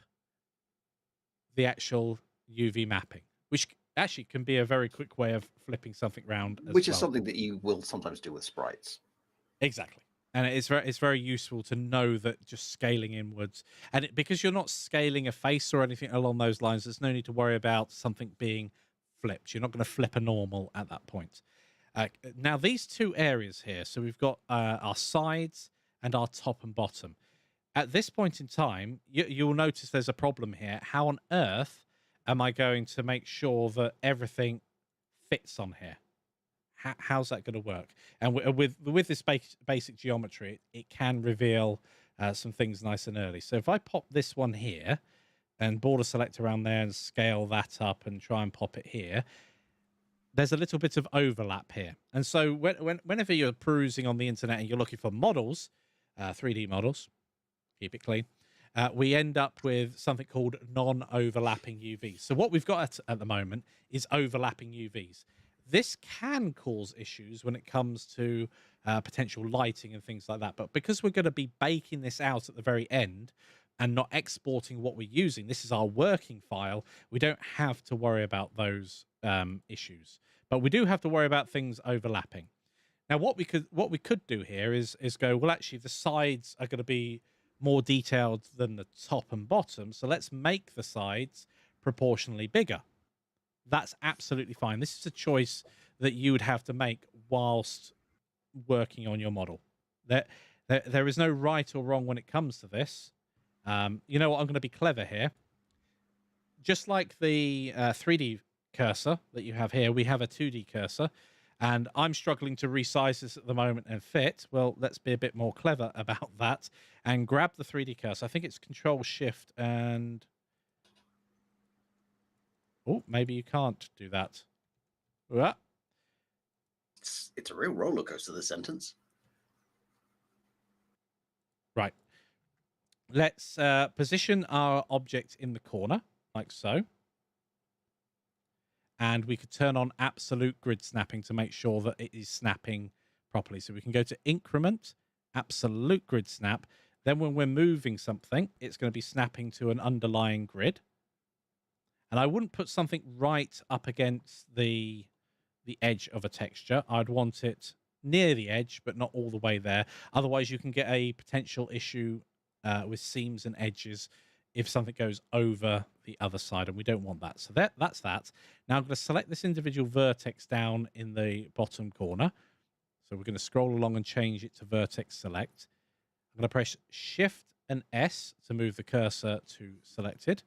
the actual UV mapping, which actually can be a very quick way of flipping something around. Which is something that you will sometimes do with sprites. Exactly. And it's very useful to know that just scaling inwards, and because you're not scaling a face or anything along those lines, there's no need to worry about something being flipped. You're not going to flip a normal at that point. Now, these two areas here, so we've got our sides and our top and bottom. At this point in time, you'll notice there's a problem here. How on earth am I going to make sure that everything fits on here? How's that going to work? And with this basic geometry, it can reveal some things nice and early. So if I pop this one here and border select around there and scale that up and try and pop it here, there's a little bit of overlap here. And so whenever you're perusing on the internet and you're looking for models, 3D models, keep it clean, we end up with something called non-overlapping UVs. So what we've got at the moment is overlapping UVs. This can cause issues when it comes to potential lighting and things like that. But because we're going to be baking this out at the very end and not exporting what we're using, this is our working file, we don't have to worry about those issues. But we do have to worry about things overlapping. Now, what we could do here is go, well, actually, the sides are going to be more detailed than the top and bottom, so let's make the sides proportionally bigger. That's absolutely fine. This is a choice that you would have to make whilst working on your model. There is no right or wrong when it comes to this. You know what? I'm going to be clever here. Just like the 3D cursor that you have here, we have a 2D cursor, and I'm struggling to resize this at the moment and fit. Well, let's be a bit more clever about that and grab the 3D cursor. I think it's Control Shift and Oh, maybe you can't do that. Ah, It's a real roller coaster, this sentence. right. Let's position our object in the corner, like so. And we could turn on absolute grid snapping to make sure that it is snapping properly. So we can go to increment, absolute grid snap. Then when we're moving something, it's going to be snapping to an underlying grid. And I wouldn't put something right up against the edge of a texture. I'd want it near the edge, but not all the way there. Otherwise, you can get a potential issue with seams and edges if something goes over the other side, and we don't want that. So that's that. Now I'm going to select this individual vertex down in the bottom corner. So we're going to scroll along and change it to vertex select. I'm going to press Shift and S to move the cursor to selected.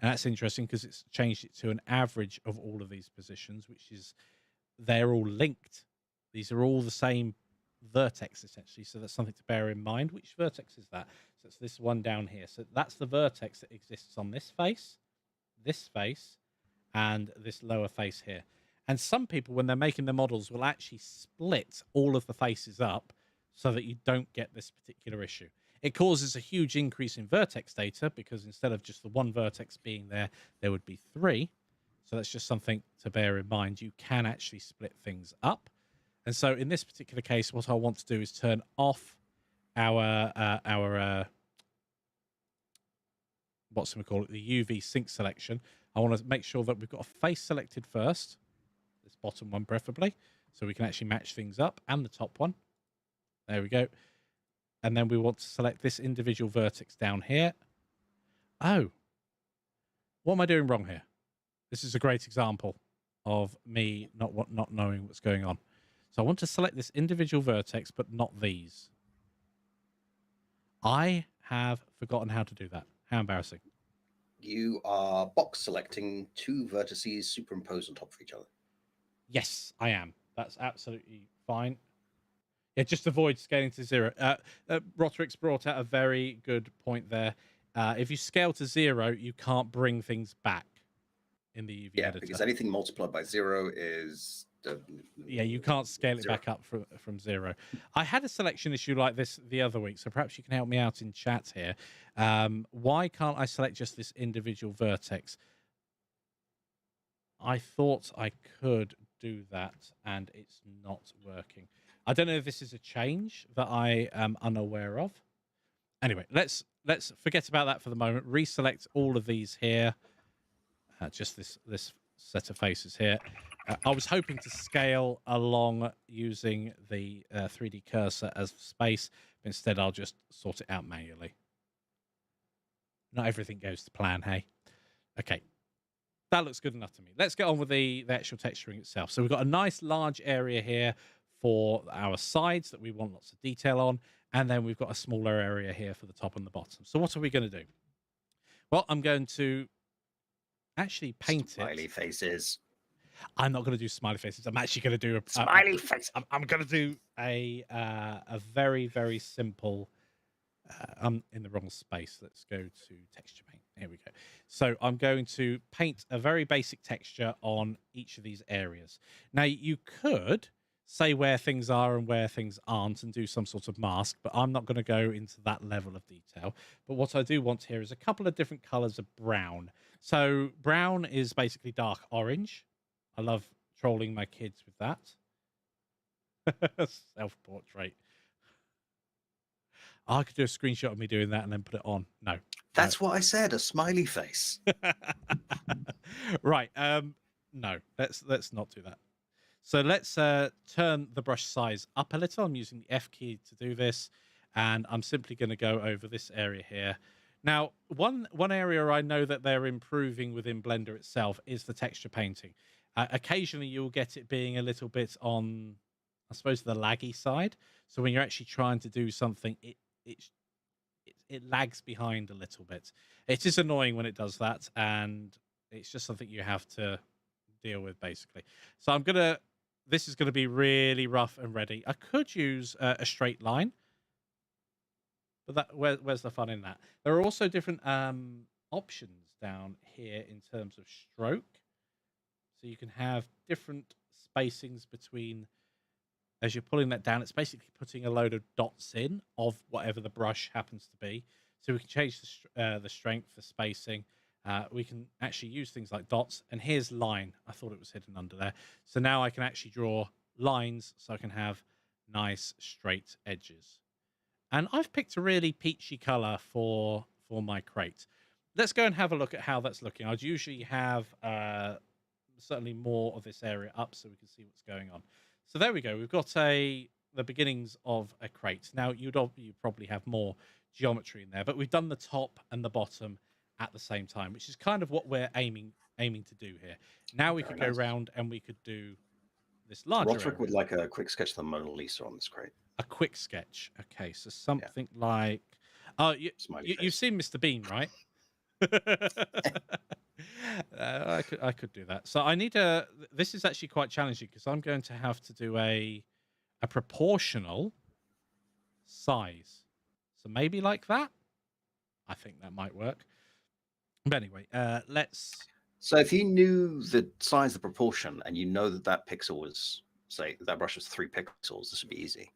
And that's interesting because it's changed it to an average of all of these positions, which is they're all linked. These are all the same vertex, essentially. So that's something to bear in mind. Which vertex is that? So it's this one down here. So that's the vertex that exists on this face, and this lower face here. And some people, when they're making the models, will actually split all of the faces up so that you don't get this particular issue. It causes a huge increase in vertex data because instead of just the one vertex being there, there would be 3. So that's just something to bear in mind. You can actually split things up. And so in this particular case, what I want to do is turn off our what's we call it, the UV sync selection. I want to make sure that we've got a face selected first, this bottom one preferably, so we can actually match things up, and the top one. There we go. And then we want to select this individual vertex down here. Oh, what am I doing wrong here? This is a great example of me not knowing what's going on. So I want to select this individual vertex, but not these. I have forgotten how to do that. How embarrassing. You are box selecting 2 vertices superimposed on top of each other. Yes, I am. That's absolutely fine. Yeah, just avoid scaling to 0. Rotrix brought out a very good point there. If you scale to 0, you can't bring things back in the UV editor. Because anything multiplied by 0 is... yeah, you can't scale it back up from 0. I had a selection issue like this the other week, so perhaps you can help me out in chat here. Why can't I select just this individual vertex? I thought I could do that, and it's not working. I don't know if this is a change that I am unaware of. Anyway, let's forget about that for the moment. Reselect all of these here. Just this set of faces here. I was hoping to scale along using the 3D cursor as space, but instead I'll just sort it out manually. Not everything goes to plan, hey? Okay. That looks good enough to me. Let's get on with the actual texturing itself. So we've got a nice large area here for our sides that we want lots of detail on. And then we've got a smaller area here for the top and the bottom. So what are we going to do? Well, I'm going to actually paint Smiley faces. I'm not going to do smiley faces. I'm actually going to do smiley face. I'm going to do a very, very simple... I'm in the wrong space. Let's go to texture paint. Here we go. So I'm going to paint a very basic texture on each of these areas. Now, you could say where things are and where things aren't and do some sort of mask, but I'm not going to go into that level of detail. But what I do want here is a couple of different colors of brown. So brown is basically dark orange. I love trolling my kids with that. Self-portrait. I could do a screenshot of me doing that and then put it on. No. That's what I said, a smiley face. Right. No, let's not do that. So let's turn the brush size up a little. I'm using the F key to do this, and I'm simply going to go over this area here. Now, one area I know that they're improving within Blender itself is the texture painting. Occasionally, you'll get it being a little bit on, I suppose, the laggy side. So when you're actually trying to do something, it lags behind a little bit. It is annoying when it does that, and it's just something you have to deal with, basically. So this is going to be really rough and ready. I could use a straight line, but where's the fun in that? There are also different options down here in terms of stroke. So you can have different spacings between, as you're pulling that down, it's basically putting a load of dots in of whatever the brush happens to be. So we can change the strength, the spacing. We can actually use things like dots. And here's line. I thought it was hidden under there. So now I can actually draw lines so I can have nice straight edges. And I've picked a really peachy color for my crate. Let's go and have a look at how that's looking. I'd usually have certainly more of this area up so we can see what's going on. So there we go. We've got the beginnings of a crate. Now you probably have more geometry in there, but we've done the top and the bottom at the same time, which is kind of what we're aiming to do here. Now we could go around and we could do this larger Roderick area. would like a quick sketch of the Mona Lisa on this crate. A quick sketch. Okay, so something like... Oh, you've seen Mr. Bean, right? I could do that. So I need a... This is actually quite challenging because I'm going to have to do a proportional size. So maybe like that. I think that might work. But anyway, let's... So if you knew the size of the proportion and you know that pixel was, say, that brush was 3 pixels, this would be easy.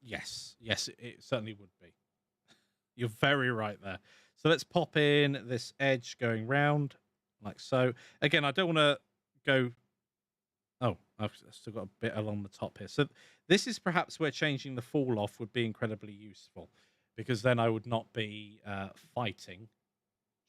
Yes, it certainly would be. You're very right there. So let's pop in this edge going round like so. Again, I don't want to go... Oh, I've still got a bit along the top here. So this is perhaps where changing the fall off would be incredibly useful, because then I would not be fighting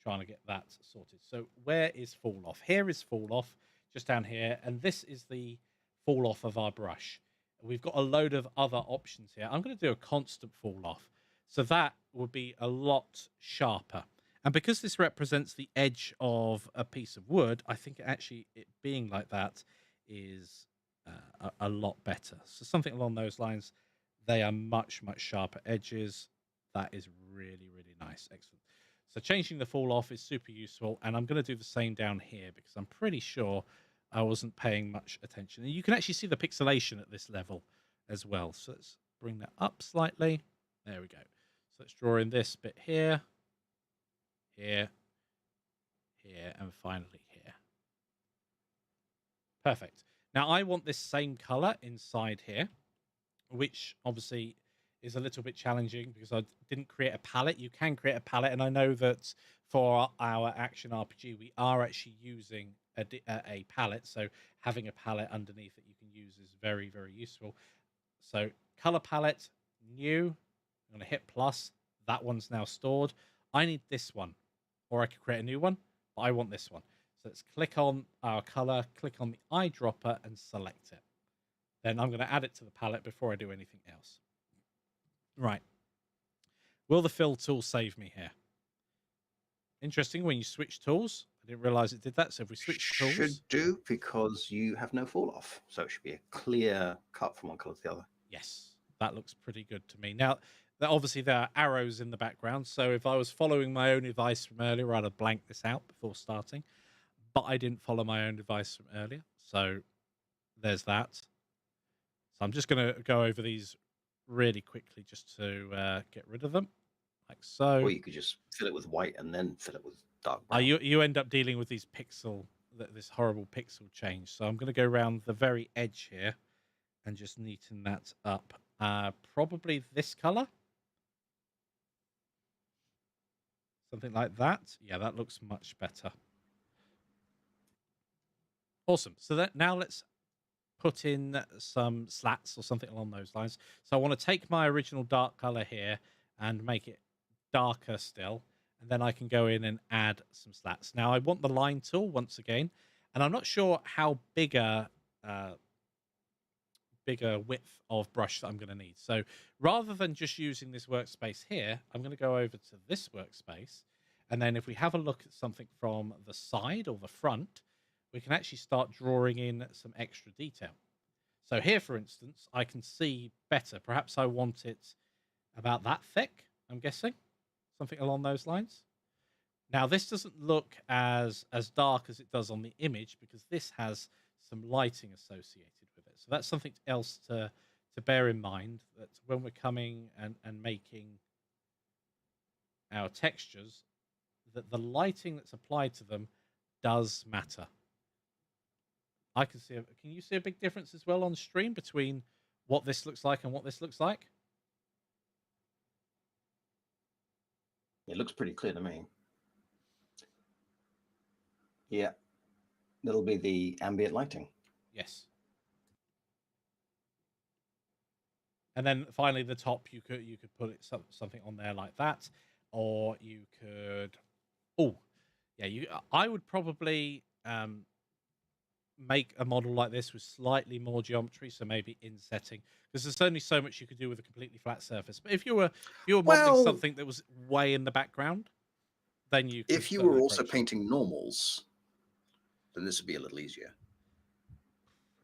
trying to get that sorted. So where is fall off? Here is fall off, just down here. And this is the fall off of our brush. We've got a load of other options here. I'm going to do a constant fall off. So that would be a lot sharper. And because this represents the edge of a piece of wood, I think actually it being like that is a lot better. So something along those lines. They are much, much sharper edges. That is really, really nice. Excellent. So changing the fall off is super useful. And I'm going to do the same down here because I'm pretty sure I wasn't paying much attention. And you can actually see the pixelation at this level as well. So let's bring that up slightly. There we go. So let's draw in this bit here, here, here, and finally here. Perfect. Now I want this same color inside here, which obviously is a little bit challenging because I didn't create a palette. You can create a palette, and I know that for our action RPG, we are actually using a palette. So having a palette underneath that you can use is very, very useful. So color palette, new. I'm going to hit plus. That one's now stored. I need this one, or I could create a new one, but I want this one. So let's click on our color, click on the eyedropper, and select it. Then I'm going to add it to the palette before I do anything else. Right. Will the fill tool save me here? Interesting, when you switch tools, I didn't realize it did that. So if we switch tools... Should do, because you have no fall off. So it should be a clear cut from one color to the other. Yes, that looks pretty good to me. Now, obviously there are arrows in the background. So if I was following my own advice from earlier, I'd have blanked this out before starting. But I didn't follow my own advice from earlier. So there's that. So I'm just going to go over these really quickly just to get rid of them, like so. Or you could just fill it with white and then fill it with dark brown. You end up dealing with these this horrible pixel change. So I'm going to go around the very edge here and just neaten that up. Probably this color. Something like that. Yeah, that looks much better. Awesome. So now let's put in some slats or something along those lines. So I want to take my original dark color here and make it darker still. And then I can go in and add some slats. Now I want the line tool once again. And I'm not sure how bigger width of brush that I'm going to need. So rather than just using this workspace here, I'm going to go over to this workspace. And then if we have a look at something from the side or the front, we can actually start drawing in some extra detail. So here, for instance, I can see better. Perhaps I want it about that thick, I'm guessing. Something along those lines. Now, this doesn't look as dark as it does on the image because this has some lighting associated with it. So that's something else to bear in mind, that when we're coming and making our textures, that the lighting that's applied to them does matter. I can see. Can you see a big difference as well on stream between what this looks like and what this looks like? It looks pretty clear to me. Yeah, that'll be the ambient lighting. Yes. And then finally, the top you could put something on there like that, or you could. Oh, yeah. I would probably make a model like this with slightly more geometry, so maybe insetting, because there's only so much you could do with a completely flat surface. But if you were modeling something that was way in the background, then you could if you were also approach it. painting normals, then this would be a little easier.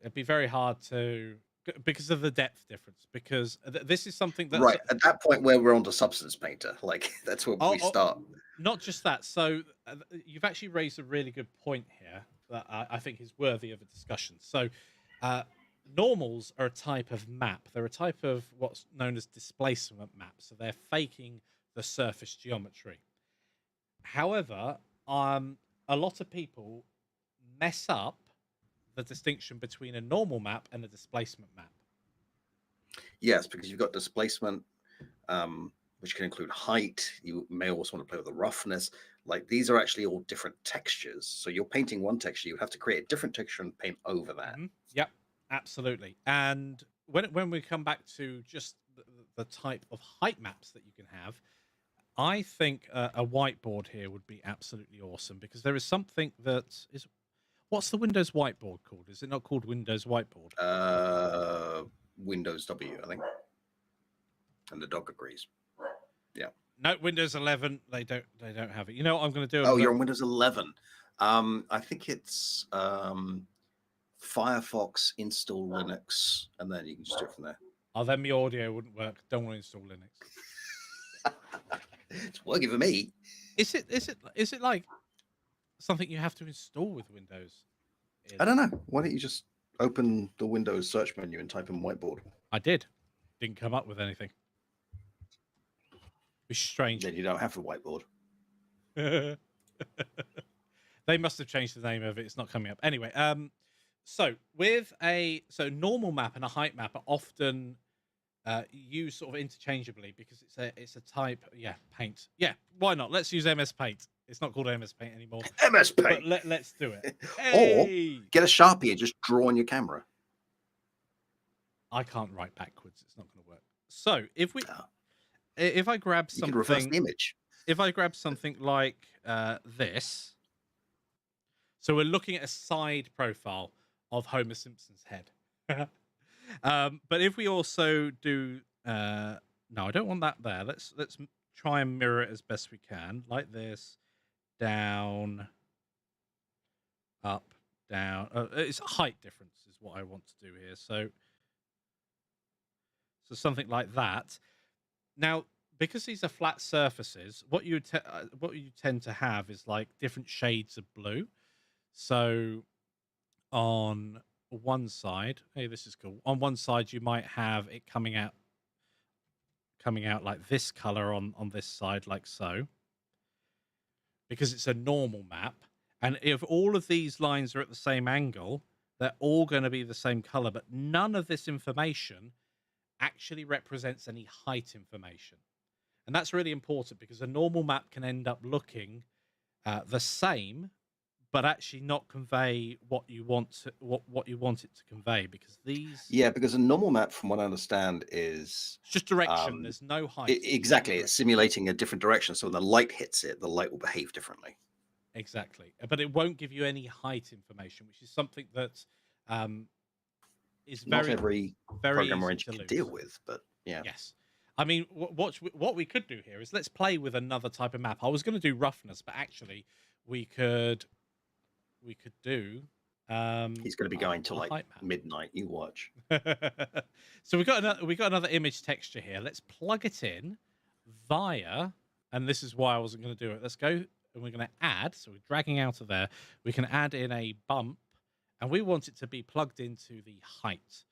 It'd be very hard to, because of the depth difference, because this is something that's right at that point where we're onto substance painter, like that's where we start. Not just that. So you've actually raised a really good point here that I think is worthy of a discussion. So normals are a type of map. They're a type of what's known as displacement map. So they're faking the surface geometry. However, a lot of people mess up the distinction between a normal map and a displacement map. Yes, because you've got displacement, which can include height. You may also want to play with the roughness. Like these are actually all different textures. So you're painting one texture, you have to create a different texture and paint over that. Mm-hmm. Yep, absolutely. And when we come back to just the type of height maps that you can have, I think a whiteboard here would be absolutely awesome, because there is something that is. What's the Windows whiteboard called? Is it not called Windows whiteboard? Windows W, I think. And the dog agrees. Yeah. No, Windows 11. They don't have it. You know what I'm going to do? Oh, you're on Windows 11. I think it's Firefox install Linux, and then you can just do it from there. Oh, then my audio wouldn't work. Don't want to install Linux. It's working for me. Is it like something you have to install with Windows? I don't know. Why don't you just open the Windows search menu and type in whiteboard? I did. Didn't come up with anything. It's strange. Then you don't have the whiteboard. They must have changed the name of it. It's not coming up. Anyway, so with normal map and a height map are often used sort of interchangeably, because it's a type. Yeah, paint. Yeah, why not? Let's use MS Paint. It's not called MS Paint anymore. MS Paint. But let's do it. Hey! Or get a Sharpie and just draw on your camera. I can't write backwards. It's not going to work. So if I grab something, you can reverse the image. If I grab something like this, so we're looking at a side profile of Homer Simpson's head. But if we also do, no, I don't want that there. Let's try and mirror it as best we can, like this, down, up, down. It's height difference is what I want to do here. So something like that. Now, because these are flat surfaces, what you tend to have is like different shades of blue. So on one side, hey, this is cool. On one side, you might have it coming out like this color on this side, like so, because it's a normal map. And if all of these lines are at the same angle, they're all going to be the same color, but none of this information actually represents any height information. And that's really important, because a normal map can end up looking the same, but actually not convey what you want it to convey, because these. Yeah, because a normal map, from what I understand, is it's just direction. There's no height. Exactly, it's simulating a different direction. So when the light hits it, the light will behave differently. Exactly, but it won't give you any height information, which is something that is not every programmer engine can deal with. But yeah, yes. I mean, what we could do here is let's play with another type of map. I was going to do roughness, but actually we could do. He's going to be going till like midnight. You watch. So we got another image texture here. Let's plug it in via, and this is why I wasn't going to do it. Let's go, and we're going to add. So we're dragging out of there. We can add in a bump, and we want it to be plugged into the height,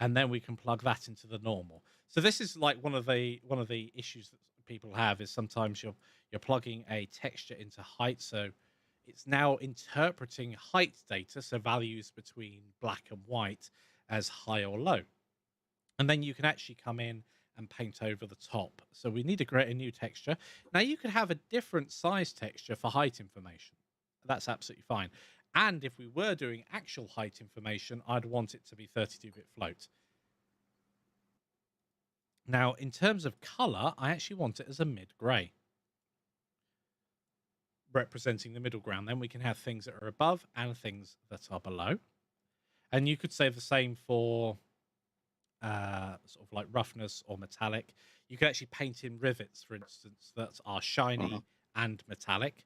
and then we can plug that into the normal. So this is like one of the issues that people have is sometimes you're plugging a texture into height, so it's now interpreting height data, so values between black and white, as high or low. And then you can actually come in and paint over the top. So we need to create a new texture. Now you could have a different size texture for height information. That's absolutely fine. And if we were doing actual height information, I'd want it to be 32-bit float. Now, in terms of color, I actually want it as a mid-gray, representing the middle ground. Then we can have things that are above and things that are below. And you could say the same for sort of like roughness or metallic. You can actually paint in rivets, for instance, that are shiny and metallic.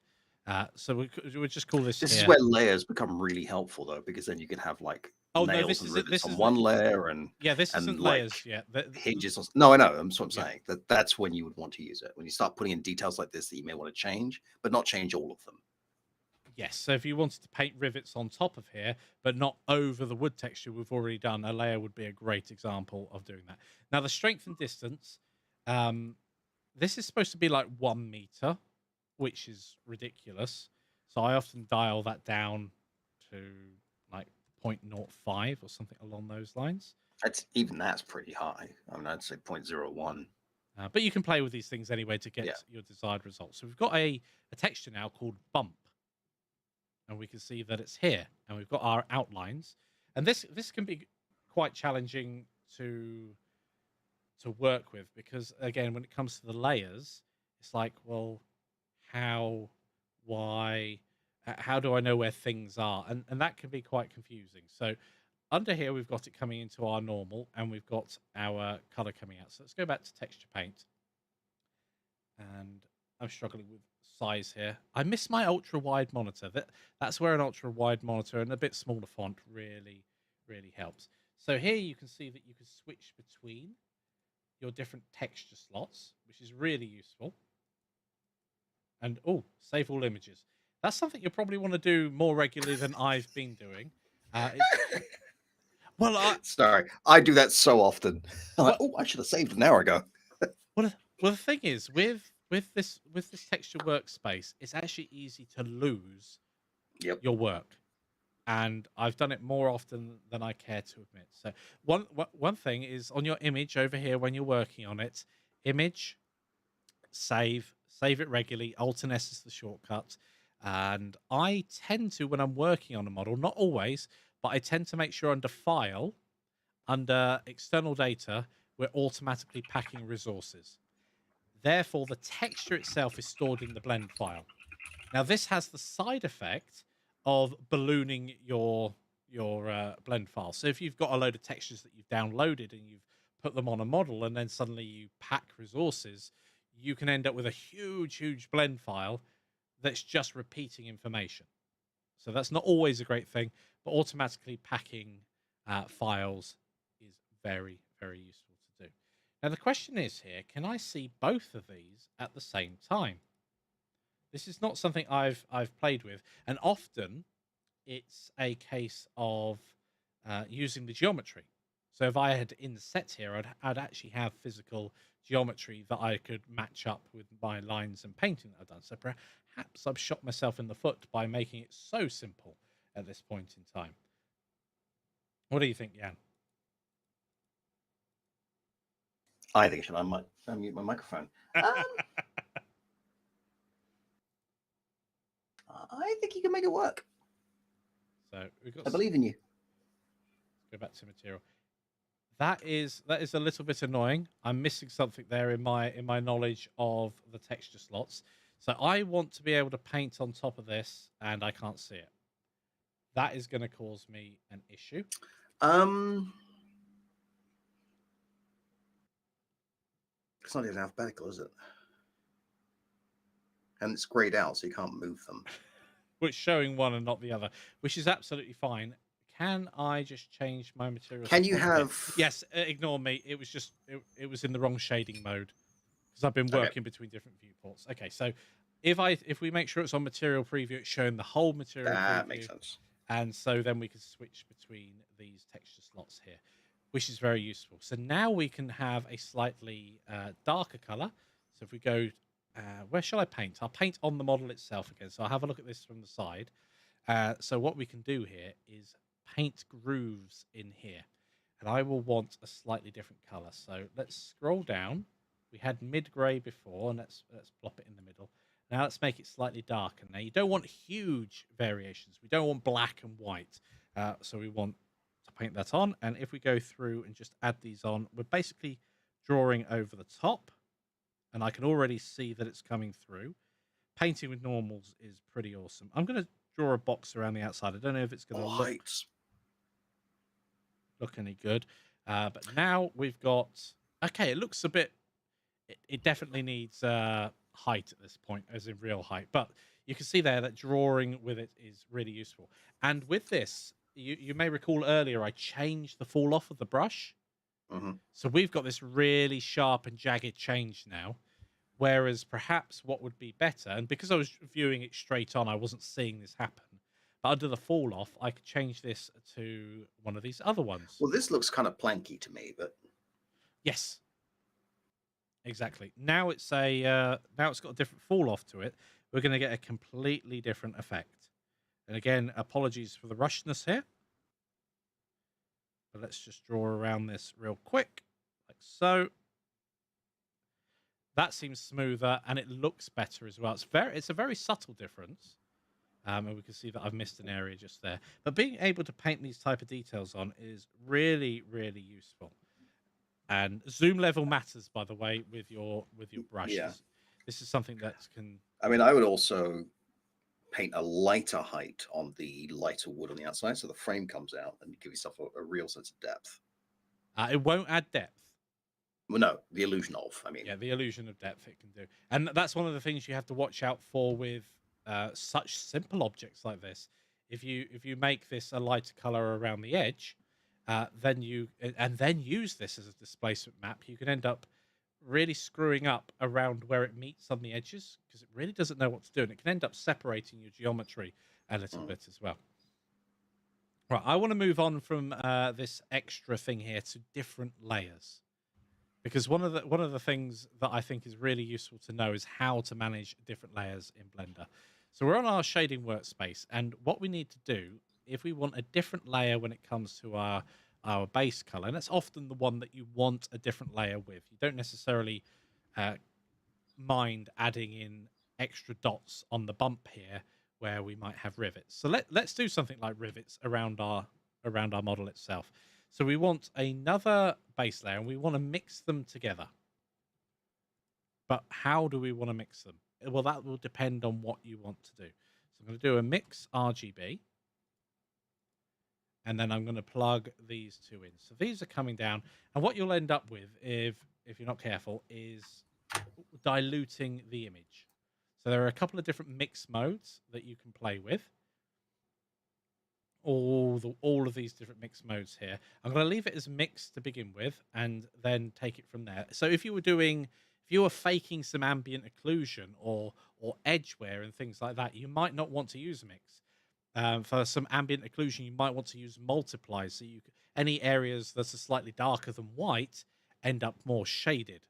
So we would just call this. This here. is where layers become really helpful, though, because then you can have like nails and rivets on one layer, and this isn't like layers yet. Hinges. No, I know. That's what I'm saying. That's when you would want to use it, when you start putting in details like this that you may want to change, but not change all of them. Yes, so if you wanted to paint rivets on top of here, but not over the wood texture we've already done, a layer would be a great example of doing that. Now, the strength and distance, this is supposed to be like 1 meter, which is ridiculous. So I often dial that down to like 0.05 or something along those lines. That's pretty high. I mean, I'd say 0.01. But you can play with these things anyway to get your desired results. So we've got a texture now called bump. And we can see that it's here, and we've got our outlines. And this can be quite challenging to work with, because again, when it comes to the layers, it's like, well, how, why, how do I know where things are? And that can be quite confusing. So under here, we've got it coming into our normal, and we've got our color coming out. So let's go back to texture paint. And I'm struggling with size here. I miss my ultra wide monitor. That's where an ultra wide monitor and a bit smaller font really helps. So here you can see that you can switch between your different texture slots, which is really useful. And save all images. That's something you probably want to do more regularly than I've been doing. Sorry, I do that so often. I should have saved an hour ago. Well, the thing is, with this texture workspace, it's actually easy to lose your work, and I've done it more often than I care to admit. So one thing is, on your image over here when you're working on it, image, save it regularly. Alt and S is the shortcut, and I tend to, when I'm working on a model, not always, but I tend to make sure under File, under External Data, we're automatically packing resources. Therefore, the texture itself is stored in the blend file. Now, this has the side effect of ballooning your blend file. So if you've got a load of textures that you've downloaded and you've put them on a model, and then suddenly you pack resources, you can end up with a huge blend file that's just repeating information. So that's not always a great thing, but automatically packing files is very useful to do. Now, the question is here, can I see both of these at the same time? This is not something I've played with, and often it's a case of using the geometry. So if I had inset here, I'd actually have physical geometry that I could match up with my lines and painting that I've done. So perhaps I've shot myself in the foot by making it so simple at this point in time. What do you think, Jan? I think I should unmute my microphone. I think you can make it work. So I believe in you. Go back to material. That is a little bit annoying. I'm missing something there in my knowledge of the texture slots. So I want to be able to paint on top of this, and I can't see it. That is going to cause me an issue. It's not even alphabetical, is it? And it's grayed out, so you can't move them. Which showing one and not the other, which is absolutely fine. Can I just change my material? Can you have? Yes, ignore me. It was just it was in the wrong shading mode because I've been working between different viewports. Okay, so if we make sure it's on material preview, it's showing the whole material preview. That makes sense. And so then we can switch between these texture slots here, which is very useful. So now we can have a slightly darker color. So if we go, where shall I paint? I'll paint on the model itself again. So I'll have a look at this from the side. So what we can do here is paint grooves in here. And I will want a slightly different color. So let's scroll down. We had mid-gray before, and let's plop it in the middle. Now let's make it slightly darker. Now you don't want huge variations. We don't want black and white. So we want to paint that on. And if we go through and just add these on, we're basically drawing over the top. And I can already see that it's coming through. Painting with normals is pretty awesome. I'm going to draw a box around the outside. I don't know if it's going to look any good. But now we've got... Okay, it looks a bit... It definitely needs height at this point, as in real height. But you can see there that drawing with it is really useful. And with this, you may recall earlier, I changed the fall off of the brush. So we've got this really sharp and jagged change now. Whereas perhaps what would be better, and because I was viewing it straight on, I wasn't seeing this happen. But under the fall off, I could change this to one of these other ones. Well, this looks kind of planky to me, but yes, exactly. Now it's now it's got a different fall off to it. We're going to get a completely different effect. And again, apologies for the rushness here. But let's just draw around this real quick, like so. That seems smoother, and it looks better as well. It's a very subtle difference. And we can see that I've missed an area just there. But being able to paint these type of details on is really, really useful. And zoom level matters, by the way, with your brushes. Yeah. This is something that can... I mean, I would also paint a lighter height on the lighter wood on the outside, so the frame comes out and you give yourself a real sense of depth. It won't add depth. Well, no, the illusion of, I mean. Yeah, the illusion of depth it can do. And that's one of the things you have to watch out for with such simple objects like this. If you make this a lighter color around the edge, then use this as a displacement map, you can end up really screwing up around where it meets on the edges because it really doesn't know what to do, and it can end up separating your geometry a little bit as well. Right, I want to move on from this extra thing here to different layers. Because one of the things that I think is really useful to know is how to manage different layers in Blender. So we're on our shading workspace, and what we need to do, if we want a different layer when it comes to our base color, and it's often the one that you want a different layer with. You don't necessarily mind adding in extra dots on the bump here where we might have rivets. So let's do something like rivets around our model itself. So we want another base layer, and we want to mix them together. But how do we want to mix them? Well, that will depend on what you want to do. So I'm going to do a mix RGB. And then I'm going to plug these two in. So these are coming down. And what you'll end up with, if you're not careful, is diluting the image. So there are a couple of different mix modes that you can play with. All of these different mix modes here. I'm going to leave it as mix to begin with, and then take it from there. So if you were faking some ambient occlusion or edge wear and things like that, you might not want to use a mix. For some ambient occlusion, you might want to use multiply, so any areas that are slightly darker than white end up more shaded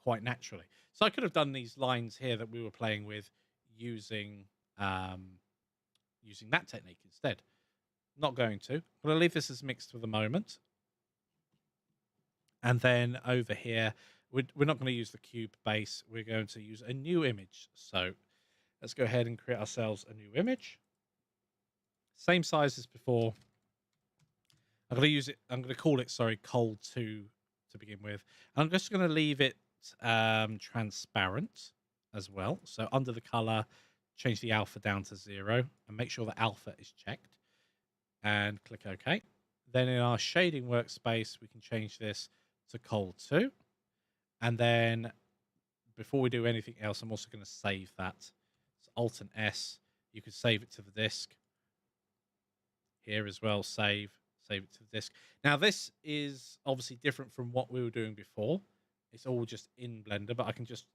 quite naturally. So I could have done these lines here that we were playing with using that technique instead. Not going to. I'm going to leave this as mixed for the moment. And then over here, we're not going to use the cube base. We're going to use a new image. So let's go ahead and create ourselves a new image. Same size as before. I'm going to call it, Cold 2 to begin with. I'm just going to leave it transparent as well. So under the color, change the alpha down to 0 and make sure the alpha is checked. And click OK. Then in our shading workspace, we can change this to Cold 2. And then before we do anything else, I'm also going to save that. So Alt and S, you can save it to the disk. Here as well, save it to the disk. Now this is obviously different from what we were doing before. It's all just in Blender, but I can just,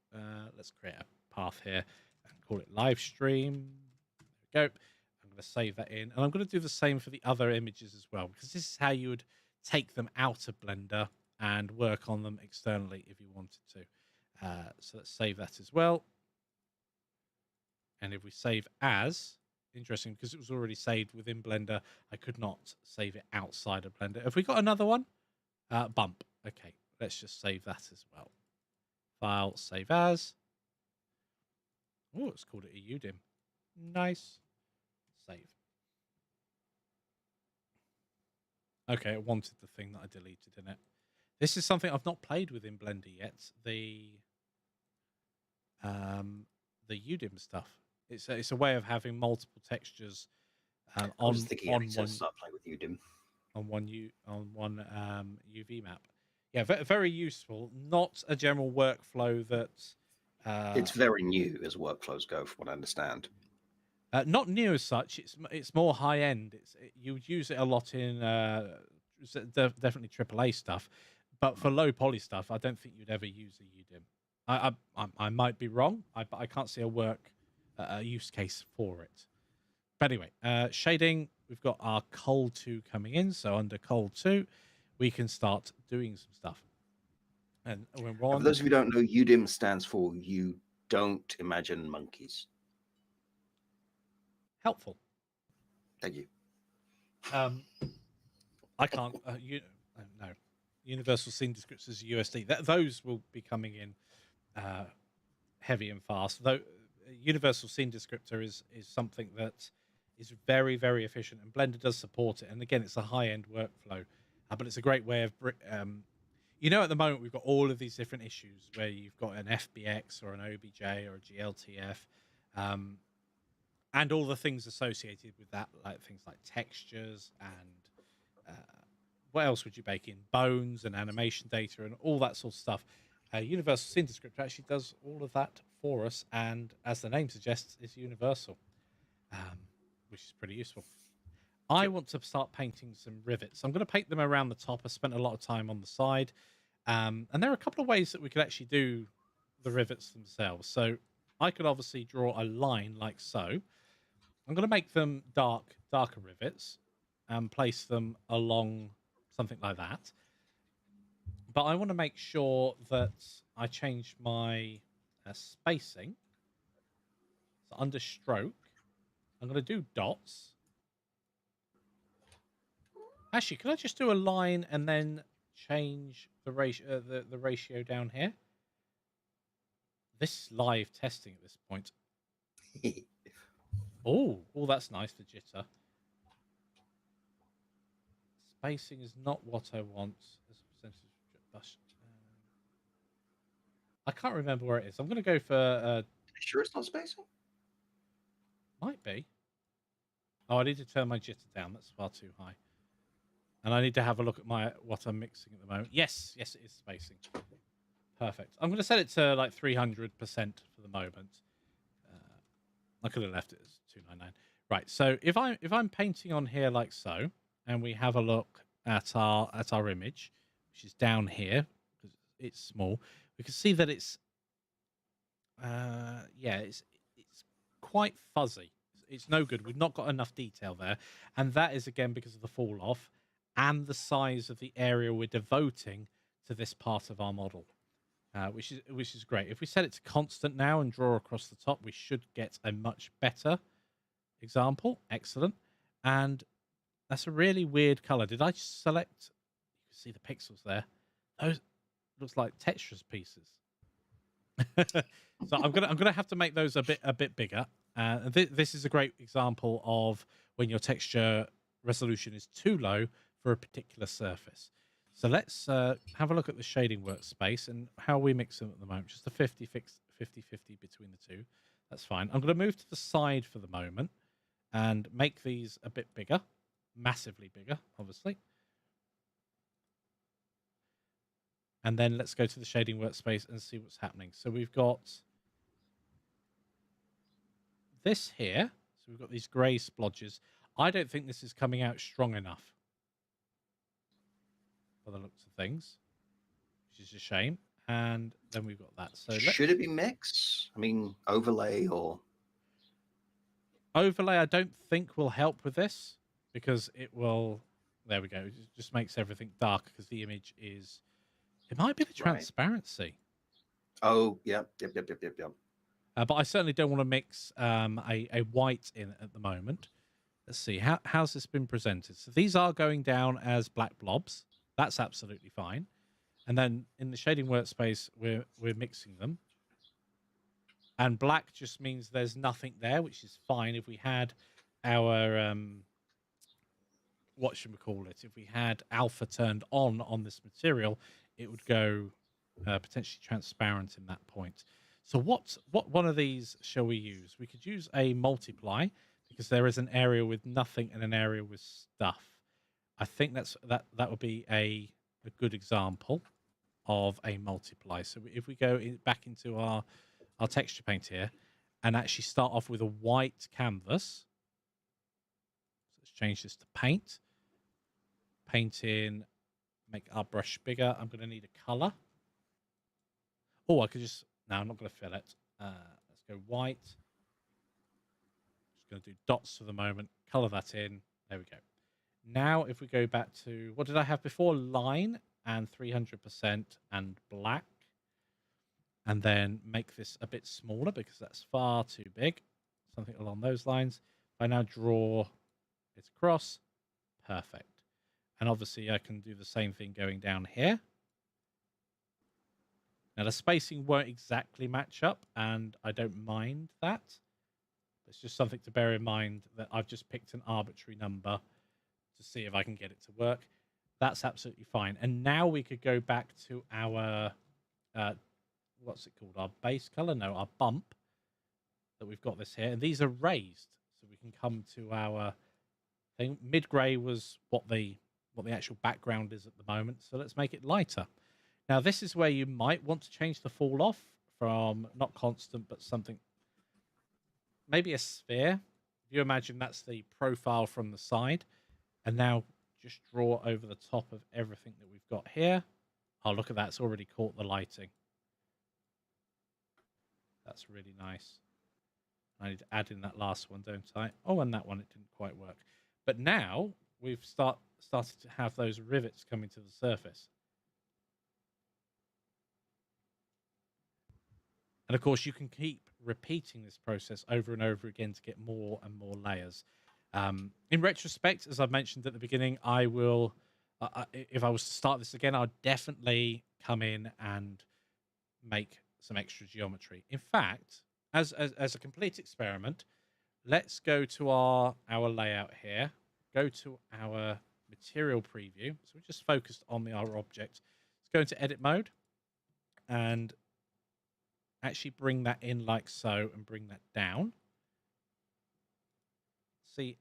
let's create a path here and call it live stream. There we go. I'm going to save that in, and I'm going to do the same for the other images as well, because this is how you would take them out of Blender and work on them externally if you wanted to. So let's save that as well. And if we save as, interesting, because it was already saved within Blender, I could not save it outside of Blender. Have we got another one? Bump. Okay, let's just save that as well. File, save as. Oh, it's called it a UDIM. Nice. Save. Okay, it wanted the thing that I deleted in it. This is something I've not played with in Blender yet. The UDIM stuff. It's a way of having multiple textures I on was thinking I need to start playing with UDIM. on one UV map. Yeah, very useful. Not a general workflow that. It's very new as workflows go, from what I understand. Not new as such. It's more high end. You would use it a lot in definitely AAA stuff, but for low poly stuff, I don't think you'd ever use a UDIM. I might be wrong. But I can't see a use case for it. But anyway, shading. We've got our Cull 2 coming in. So under Cull 2, we can start doing some stuff. And when we're on, for those of you who don't know, UDIM stands for You Don't Imagine Monkeys. Helpful. Thank you. I can't. No. Universal Scene Descriptors USD. Those will be coming in heavy and fast. Though Universal Scene Descriptor is something that is very, very efficient, and Blender does support it. And again, it's a high-end workflow, but it's a great way of. At the moment we've got all of these different issues where you've got an FBX or an OBJ or a GLTF. And all the things associated with that, like things like textures and what else would you bake in? Bones and animation data and all that sort of stuff. Universal Scene Descriptor actually does all of that for us, and as the name suggests, is universal, which is pretty useful. I want to start painting some rivets. I'm going to paint them around the top. I spent a lot of time on the side, and there are a couple of ways that we could actually do the rivets themselves. So I could obviously draw a line like so. I'm going to make them darker rivets and place them along something like that. But I want to make sure that I change my spacing. So under stroke, I'm going to do dots. Actually, can I just do a line and then change the ratio, the ratio down here? This is live testing at this point. Oh, that's nice for jitter. Spacing is not what I want. As a percentage of I can't remember where it is. I'm going to go for. Sure, it's not spacing. Might be. Oh, I need to turn my jitter down. That's far too high. And I need to have a look at what I'm mixing at the moment. Yes, it is spacing. Perfect. I'm going to set it to like 300% for the moment. I could have left it as 299. Right. So if I'm painting on here like so, and we have a look at our image, which is down here because it's small, we can see that it's quite fuzzy. It's no good. We've not got enough detail there, and that is again because of the fall off and the size of the area we're devoting to this part of our model. Which is great. If we set it to constant now and draw across the top, we should get a much better example. Excellent. And that's a really weird color. Did I select? You can see the pixels there. Those looks like Tetris pieces. So I'm gonna have to make those a bit bigger. This is a great example of when your texture resolution is too low for a particular surface. So let's have a look at the shading workspace and how we mix them at the moment. Just a 50-50 between the two. That's fine. I'm going to move to the side for the moment and make these a bit bigger. Massively bigger, obviously. And then let's go to the shading workspace and see what's happening. So we've got this here. So we've got these grey splodges. I don't think this is coming out strong enough, by the looks of things, which is a shame. And then we've got that. So should it be mix? I mean, overlay or overlay? I don't think will help with this because it will. There we go. It just makes everything dark because the image is. It might be the transparency. Oh, yeah. Yep. But I certainly don't want to mix a white in at the moment. Let's see, how's this been presented? So these are going down as black blobs. That's absolutely fine. And then in the shading workspace, we're mixing them. And black just means there's nothing there, which is fine. If we had our what should we call it? If we had alpha turned on this material, it would go potentially transparent in that point. So what one of these shall we use? We could use a multiply because there is an area with nothing and an area with stuff. I think that would be a good example of a multiply. So if we go back into our texture paint here and actually start off with a white canvas. So let's change this to paint. Paint in, make our brush bigger. I'm going to need a color. Oh, I could just, no, I'm not going to fill it. Let's go white. Just going to do dots for the moment. Color that in. There we go. Now, if we go back to, what did I have before? Line and 300% and black. And then make this a bit smaller because that's far too big. Something along those lines. If I now draw it across, perfect. And obviously I can do the same thing going down here. Now the spacing won't exactly match up, and I don't mind that. It's just something to bear in mind that I've just picked an arbitrary number to see if I can get it to work. That's absolutely fine. And now we could go back to our, what's it called? Our base color? No, our bump that we've got this here. And these are raised. So we can come to our thing. Mid-gray was what the actual background is at the moment. So let's make it lighter. Now, this is where you might want to change the fall off from not constant, but something, maybe a sphere. If you imagine that's the profile from the side. And now just draw over the top of everything that we've got here. Oh, look at that. It's already caught the lighting. That's really nice. I need to add in that last one, don't I? Oh, and that one, it didn't quite work. But now we've started to have those rivets coming to the surface. And of course, you can keep repeating this process over and over again to get more and more layers. In retrospect, as I've mentioned at the beginning, I will, if I was to start this again, I'd definitely come in and make some extra geometry. In fact, as a complete experiment, let's go to our layout here, go to our material preview. So we're just focused on our object. Let's go into edit mode and actually bring that in like so and bring that down. See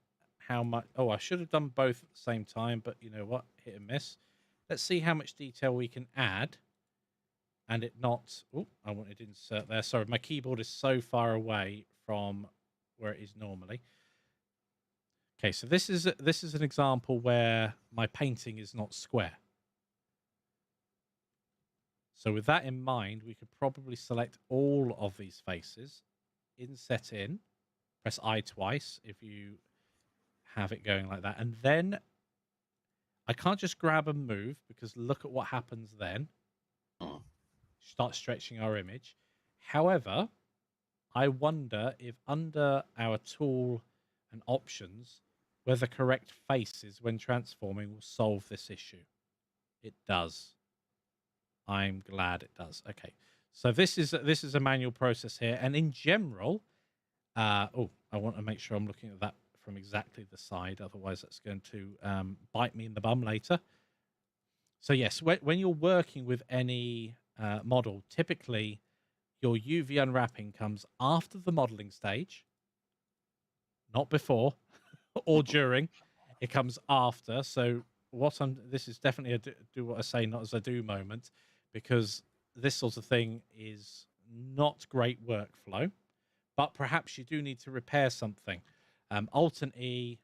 how much, oh, I should have done both at the same time, but you know what, hit and miss. Let's see how much detail we can add and it not, oh, I wanted to insert there. Sorry, my keyboard is so far away from where it is normally. Okay, so this is an example where my painting is not square. So with that in mind, we could probably select all of these faces, inset in, press I twice if you have it going like that. And then I can't just grab and move because look at what happens then. Start stretching our image. However, I wonder if under our tool and options, where the correct faces when transforming will solve this issue. It does. I'm glad it does. Okay, so this is a manual process here, and in general, oh, I want to make sure I'm looking at that from exactly the side, otherwise that's going to bite me in the bum later. So yes, when you're working with any model, typically your UV unwrapping comes after the modeling stage, not before or during. It comes after. So this is definitely a do what I say, not as I do moment, because this sort of thing is not great workflow, but perhaps you do need to repair something. Alt and E,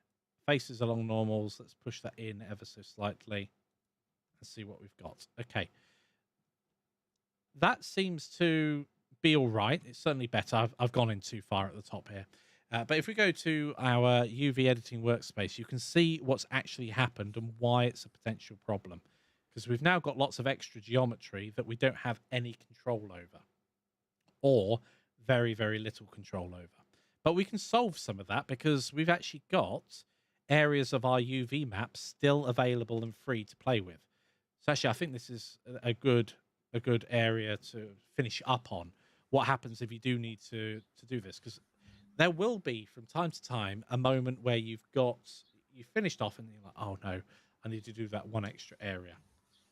faces along normals. Let's push that in ever so slightly and see what we've got. Okay. That seems to be all right. It's certainly better. I've gone in too far at the top here. But if we go to our UV editing workspace, you can see what's actually happened and why it's a potential problem. Because we've now got lots of extra geometry that we don't have any control over. or very, very little control over. But we can solve some of that because we've actually got areas of our UV maps still available and free to play with. So actually, I think this is a good area to finish up on. What happens if you do need to do this? Because there will be from time to time a moment where you've finished off and you're like, oh no, I need to do that one extra area.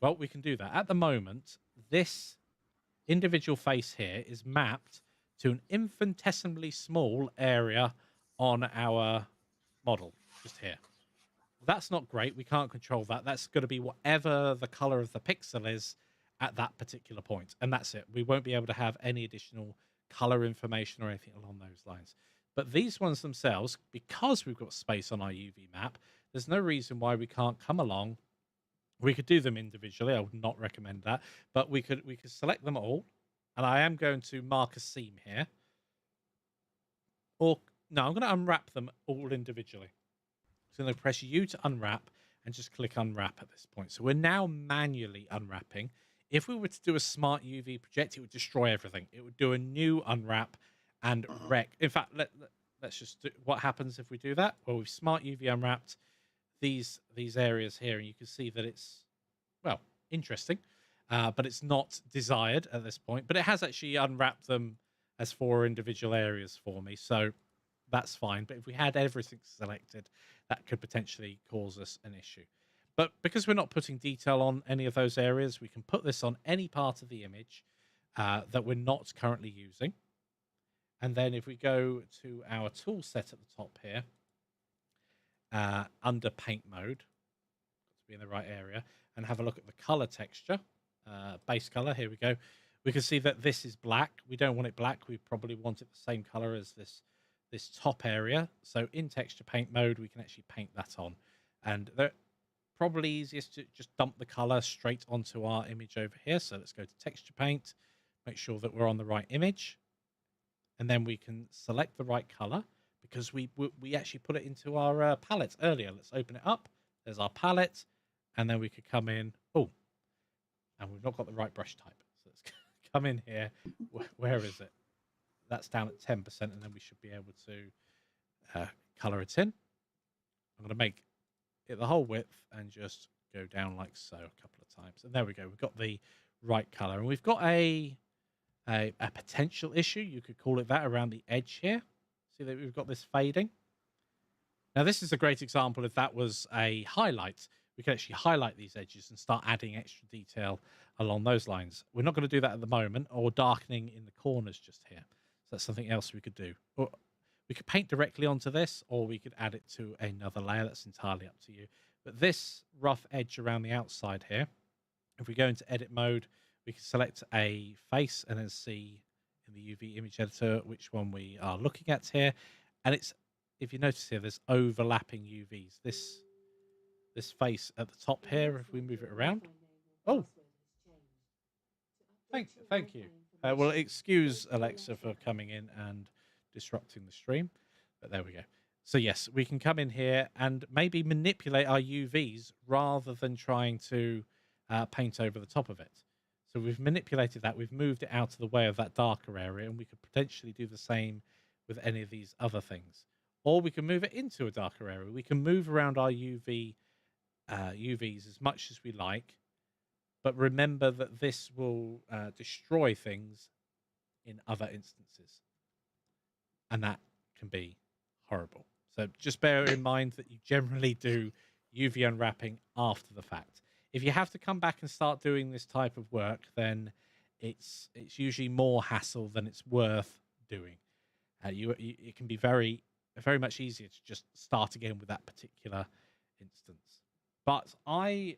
Well, we can do that. At the moment, this individual face here is mapped to an infinitesimally small area on our model, just here. That's not great. We can't control that. That's going to be whatever the color of the pixel is at that particular point. And that's it. We won't be able to have any additional color information or anything along those lines. But these ones themselves, because we've got space on our UV map, there's no reason why we can't come along. We could do them individually. I would not recommend that. But we could select them all. And I am going to mark a seam here. Or, no, I'm going to unwrap them all individually. So I'm going to press U to unwrap and just click unwrap at this point. So we're now manually unwrapping. If we were to do a smart UV project, it would destroy everything. It would do a new unwrap and wreck. In fact, let's just do what happens if we do that. Well, we've smart UV unwrapped these areas here, and you can see that it's, well, interesting, but it's not desired at this point. But it has actually unwrapped them as 4 individual areas for me, so that's fine. But if we had everything selected, that could potentially cause us an issue. But because we're not putting detail on any of those areas, we can put this on any part of the image that we're not currently using. And then if we go to our tool set at the top here, under paint mode, to be in the right area, and have a look at the color texture, base color, here we go. We can see that this is black. We don't want it black. We probably want it the same color as this top area. So in texture paint mode, we can actually paint that on. And they're probably easiest to just dump the color straight onto our image over here. So let's go to texture paint, make sure that we're on the right image. And then we can select the right color because we actually put it into our palette earlier. Let's open it up. There's our palette. And then we could come in. Oh, and we've not got the right brush type. So let's come in here. Where is it? That's down at 10%, and then we should be able to color it in. I'm going to make it the whole width and just go down like so a couple of times. And there we go. We've got the right color. And we've got a potential issue, you could call it that, around the edge here. See that we've got this fading. Now, this is a great example. If that was a highlight, we could actually highlight these edges and start adding extra detail along those lines. We're not going to do that at the moment, or darkening in the corners just here. So that's something else we could do. Or we could paint directly onto this, or we could add it to another layer. That's entirely up to you. But this rough edge around the outside here, if we go into edit mode, we can select a face and then see in the UV image editor which one we are looking at here. And it's, if you notice here, there's overlapping UVs. This face at the top here, if we move it around. Oh, thank you. Well, excuse Alexa for coming in and disrupting the stream, but there we go. So yes, we can come in here and maybe manipulate our UVs rather than trying to paint over the top of it. So we've manipulated that. We've moved it out of the way of that darker area, and we could potentially do the same with any of these other things. Or we can move it into a darker area. We can move around our UVs as much as we like, but remember that this will destroy things in other instances, and that can be horrible. So just bear in mind that you generally do UV unwrapping after the fact. If you have to come back and start doing this type of work, then it's usually more hassle than it's worth doing. It can be very much easier to just start again with that particular instance. But I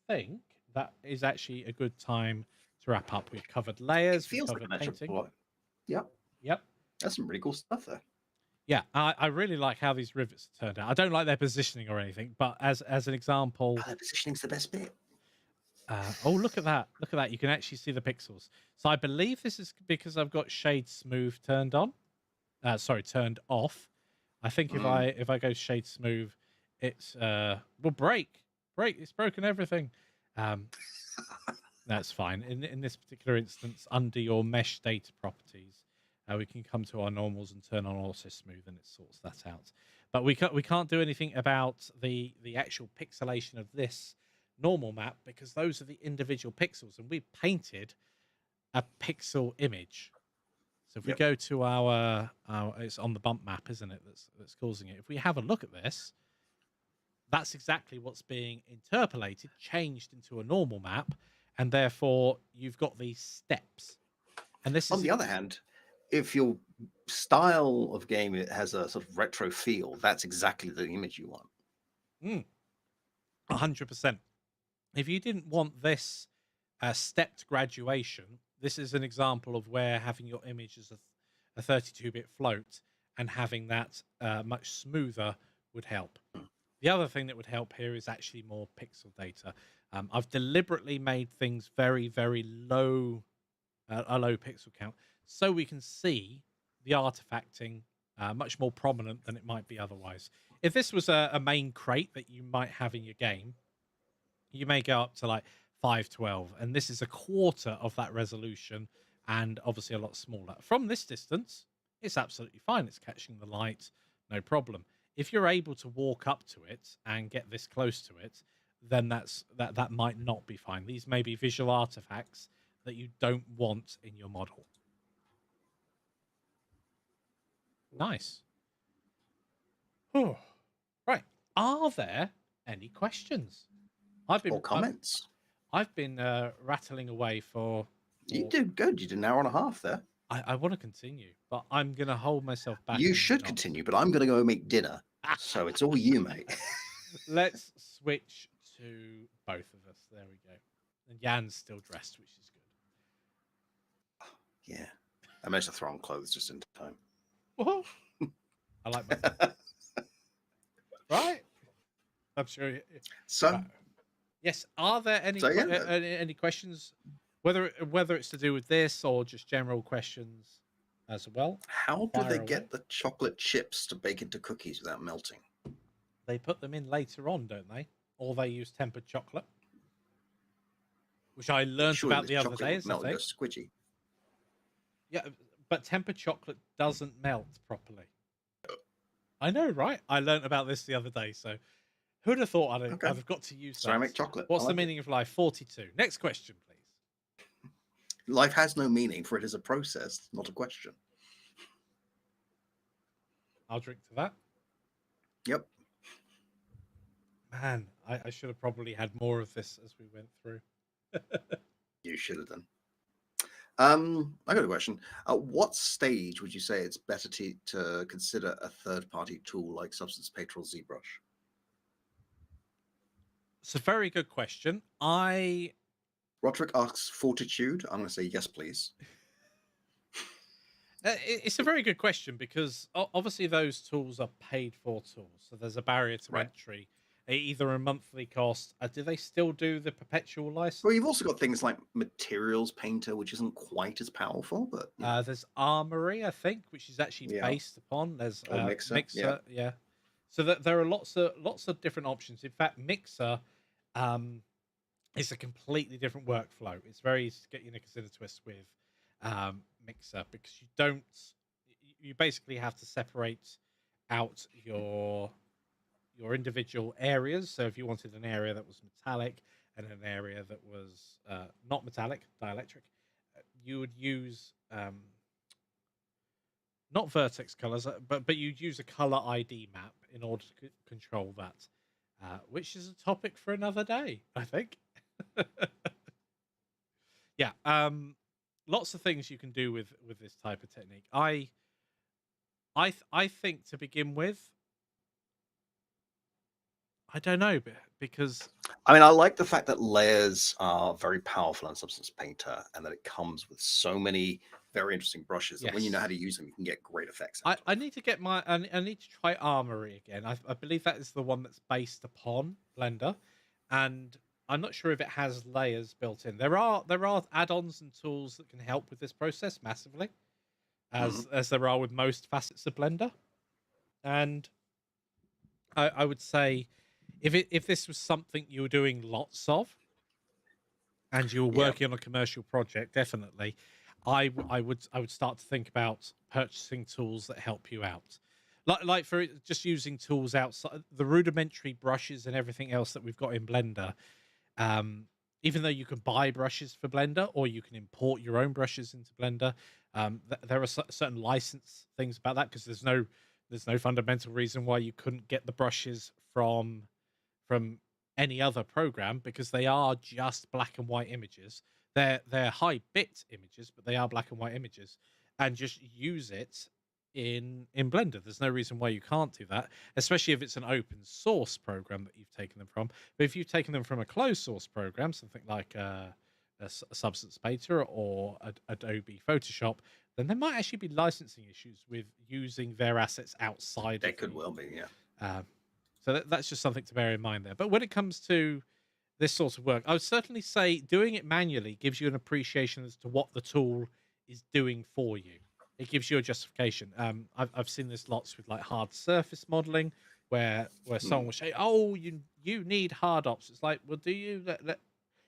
think that is actually a good time to wrap up. We've covered layers. It feels we've like covered an painting. Yep. That's some really cool stuff there. Yeah, I really like how these rivets turned out. I don't like their positioning or anything, but as an example, Their positioning's the best bit. Oh, look at that! Look at that! You can actually see the pixels. So I believe this is because I've got shade smooth turned on. Turned off. I think if I go shade smooth, it's will break. It's broken everything. That's fine. In this particular instance, under your mesh data properties, we can come to our normals and turn on auto smooth, and it sorts that out. But we can't do anything about the actual pixelation of this normal map because those are the individual pixels, and we painted a pixel image. So if we go to our it's on the bump map, isn't it? That's causing it. If we have a look at this, that's exactly what's being interpolated, changed into a normal map, and therefore you've got these steps. And this On is the other hand, if your style of game has a sort of retro feel, that's exactly the image you want. 100%. If you didn't want this stepped graduation, this is an example of where having your image as a 32-bit float and having that much smoother would help. The other thing that would help here is actually more pixel data. I've deliberately made things very, very low, a low pixel count, so we can see the artifacting much more prominent than it might be otherwise. If this was a main crate that you might have in your game, you may go up to like 512, and this is a quarter of that resolution and obviously a lot smaller. From this distance, it's absolutely fine. It's catching the light, no problem. If you're able to walk up to it and get this close to it, then that might not be fine. These may be visual artifacts that you don't want in your model. Nice. Oh, right. Are there any questions? Or comments? I've been rattling away for. You did good. You did an hour and a half there. I want to continue, but I'm going to hold myself back. You should continue, but I'm going to go make dinner. So it's all you, mate. Let's switch to both of us. There we go. And Jan's still dressed, which is good. Yeah. I managed to throw on clothes just in time. Whoa. I like that. Right? I'm sure. So, yes. Are there any any questions? Whether it's to do with this or just general questions as well. How do they get the chocolate chips to bake into cookies without melting? They put them in later on, don't they? Or they use tempered chocolate, which I learned about the other day. Melt and go squidgy. Yeah, but tempered chocolate doesn't melt properly. I know, right? I learned about this the other day, so who'd have thought I've got to use ceramic chocolate. What's the meaning of life? 42. Next question, please. Life has no meaning, for it is a process, not a question. I'll drink to that. Yep. Man, I should have probably had more of this as we went through. You should have done. I got a question. At what stage would you say it's better to consider a third-party tool like Substance Painter or ZBrush? It's a very good question. Roderick asks Fortitude. I'm going to say yes, please. It's a very good question because obviously those tools are paid for tools. So there's a barrier to entry, either a monthly cost. Do they still do the perpetual license? Well, you've also got things like Materials Painter, which isn't quite as powerful, but there's Armory, I think, which is actually based upon. There's Mixer, yeah. So there are lots of different options. In fact, Mixer is a completely different workflow. It's very easy to get your knickers in a twist with Mixer because you basically have to separate out your individual areas. So if you wanted an area that was metallic and an area that was not metallic, dielectric, you would use not vertex colors, but you'd use a color ID map in order to control that, which is a topic for another day, I think. Yeah, lots of things you can do with this type of technique. I think to begin with, I don't know, because I mean, I like the fact that layers are very powerful on Substance Painter, and that it comes with so many very interesting brushes. And when you know how to use them, you can get great effects. I need to get I need to try Armory again. I believe that is the one that's based upon Blender, and I'm not sure if it has layers built in. There are add-ons and tools that can help with this process massively, as there are with most facets of Blender. And I would say if this was something you were doing lots of, and you're Yeah. working on a commercial project, definitely, I would start to think about purchasing tools that help you out. Like for just using tools outside the rudimentary brushes and everything else that we've got in Blender. Um, Even though you can buy brushes for Blender or you can import your own brushes into Blender, there are certain license things about that, because there's no fundamental reason why you couldn't get the brushes from any other program, because they are just black and white images. They're high bit images, but they are black and white images, and just use it in Blender. There's no reason why you can't do that, especially if it's an open source program that you've taken them from. But if you've taken them from a closed source program, something like Substance Painter or Adobe Photoshop, then there might actually be licensing issues with using their assets outside. They could well be, yeah. So that's just something to bear in mind there. But when it comes to this sort of work, I would certainly say doing it manually gives you an appreciation as to what the tool is doing for you. It gives you a justification. I've seen this lots with like hard surface modeling, where someone will say, "Oh, you need hard ops." It's like, well, do you? Let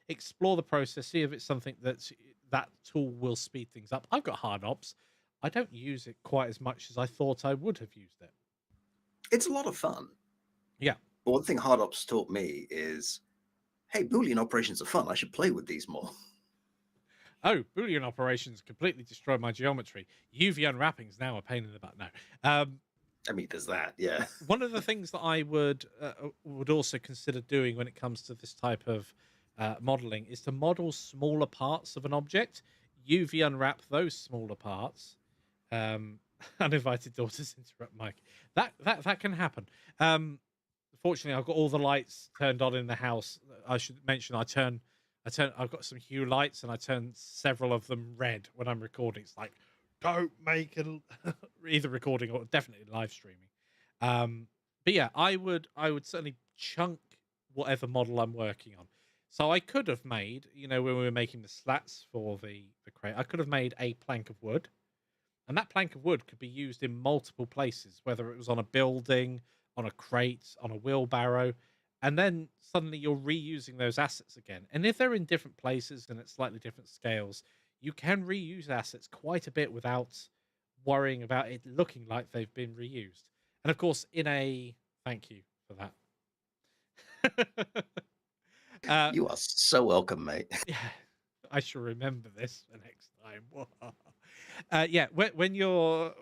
explore the process, see if it's something that tool will speed things up. I've got hard ops. I don't use it quite as much as I thought I would have used it. It's a lot of fun. Yeah. But one thing hard ops taught me is, hey, Boolean operations are fun. I should play with these more. Oh, Boolean operations completely destroy my geometry. UV unwrapping is now a pain in the butt. No. I mean, there's that, yeah. One of the things that I would also consider doing when it comes to this type of modeling is to model smaller parts of an object. UV unwrap those smaller parts. Uninvited daughters interrupt Mike. That can happen. Fortunately, I've got all the lights turned on in the house. I should mention I've got some hue lights, and I turn several of them red when I'm recording. It's like, don't make it either recording or definitely live streaming. But yeah, I would certainly chunk whatever model I'm working on. So I could have made, when we were making the slats for the crate, I could have made a plank of wood, and that plank of wood could be used in multiple places, whether it was on a building, on a crate, on a wheelbarrow. And then suddenly you're reusing those assets again. And if they're in different places and at slightly different scales, you can reuse assets quite a bit without worrying about it looking like they've been reused. And of course, thank you for that. You are so welcome, mate. Yeah, I shall remember this for next time. Yeah, when you're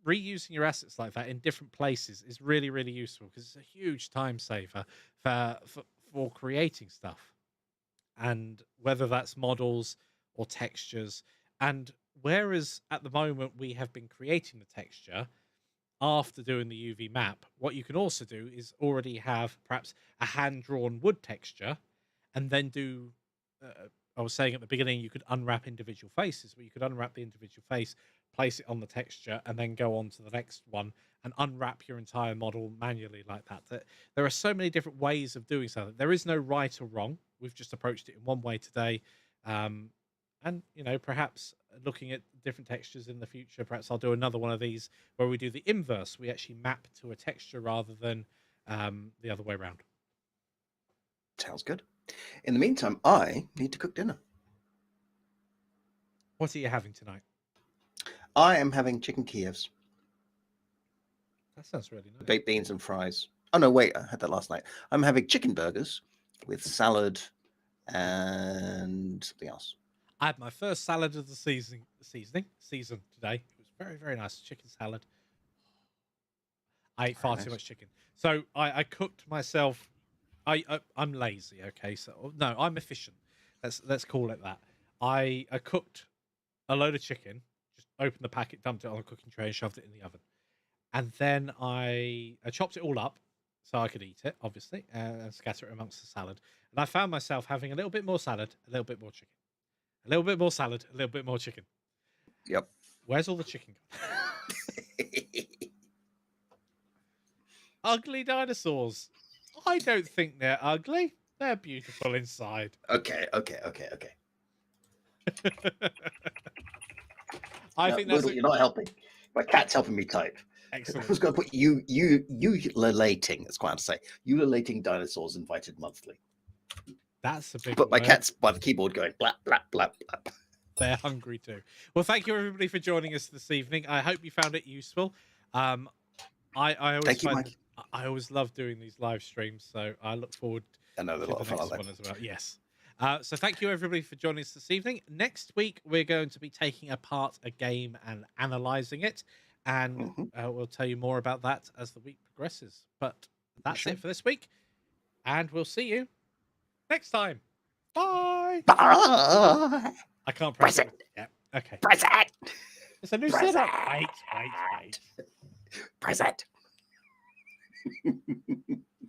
reusing your assets like that in different places is really, really useful, because it's a huge time saver for creating stuff, and whether that's models or textures. And whereas at the moment we have been creating the texture after doing the UV map, what you can also do is already have perhaps a hand-drawn wood texture, and then do I was saying at the beginning, you could unwrap individual faces, but you could unwrap the individual face, place it on the texture, and then go on to the next one and unwrap your entire model manually like that. There are so many different ways of doing something. There is no right or wrong. We've just approached it in one way today. And, perhaps looking at different textures in the future, perhaps I'll do another one of these where we do the inverse. We actually map to a texture rather than the other way around. Sounds good. In the meantime, I need to cook dinner. What are you having tonight? I am having chicken Kievs. That sounds really nice. Baked beans and fries. Oh, no, wait. I had that last night. I'm having chicken burgers with salad and something else. I had my first salad of the season today. It was very, very nice. Chicken salad. I ate far too much chicken. So I cooked myself. I'm lazy, okay? So no, I'm efficient. Let's call it that. I cooked a load of chicken, just opened the packet, dumped it on a cooking tray, and shoved it in the oven. And then I chopped it all up so I could eat it, obviously, and scatter it amongst the salad. And I found myself having a little bit more salad, a little bit more chicken. A little bit more salad, a little bit more chicken. Yep. Where's all the chicken gone? Ugly dinosaurs. I don't think they're ugly. They're beautiful inside. Okay. I think that's you're not helping. My cat's helping me type. Excellent. I was going to put ululating. That's quite hard to say. Ululating dinosaurs invited monthly. That's a big But my word. cat's by the keyboard going blap, blap, blap, blap. They're hungry too. Well, thank you everybody for joining us this evening. I hope you found it useful. I always Thank you, find Mike. I always love doing these live streams, so I look forward I know they're a to lot the of fun, next aren't one as well. Yes. So thank you everybody for joining us this evening. Next week we're going to be taking apart a game and analyzing it, and we'll tell you more about that as the week progresses. But that's it for this week, and we'll see you next time. Bye. Bye. I can't press it. Yeah. Okay. Press it. It's a new Press setup. it. Wait. Press it.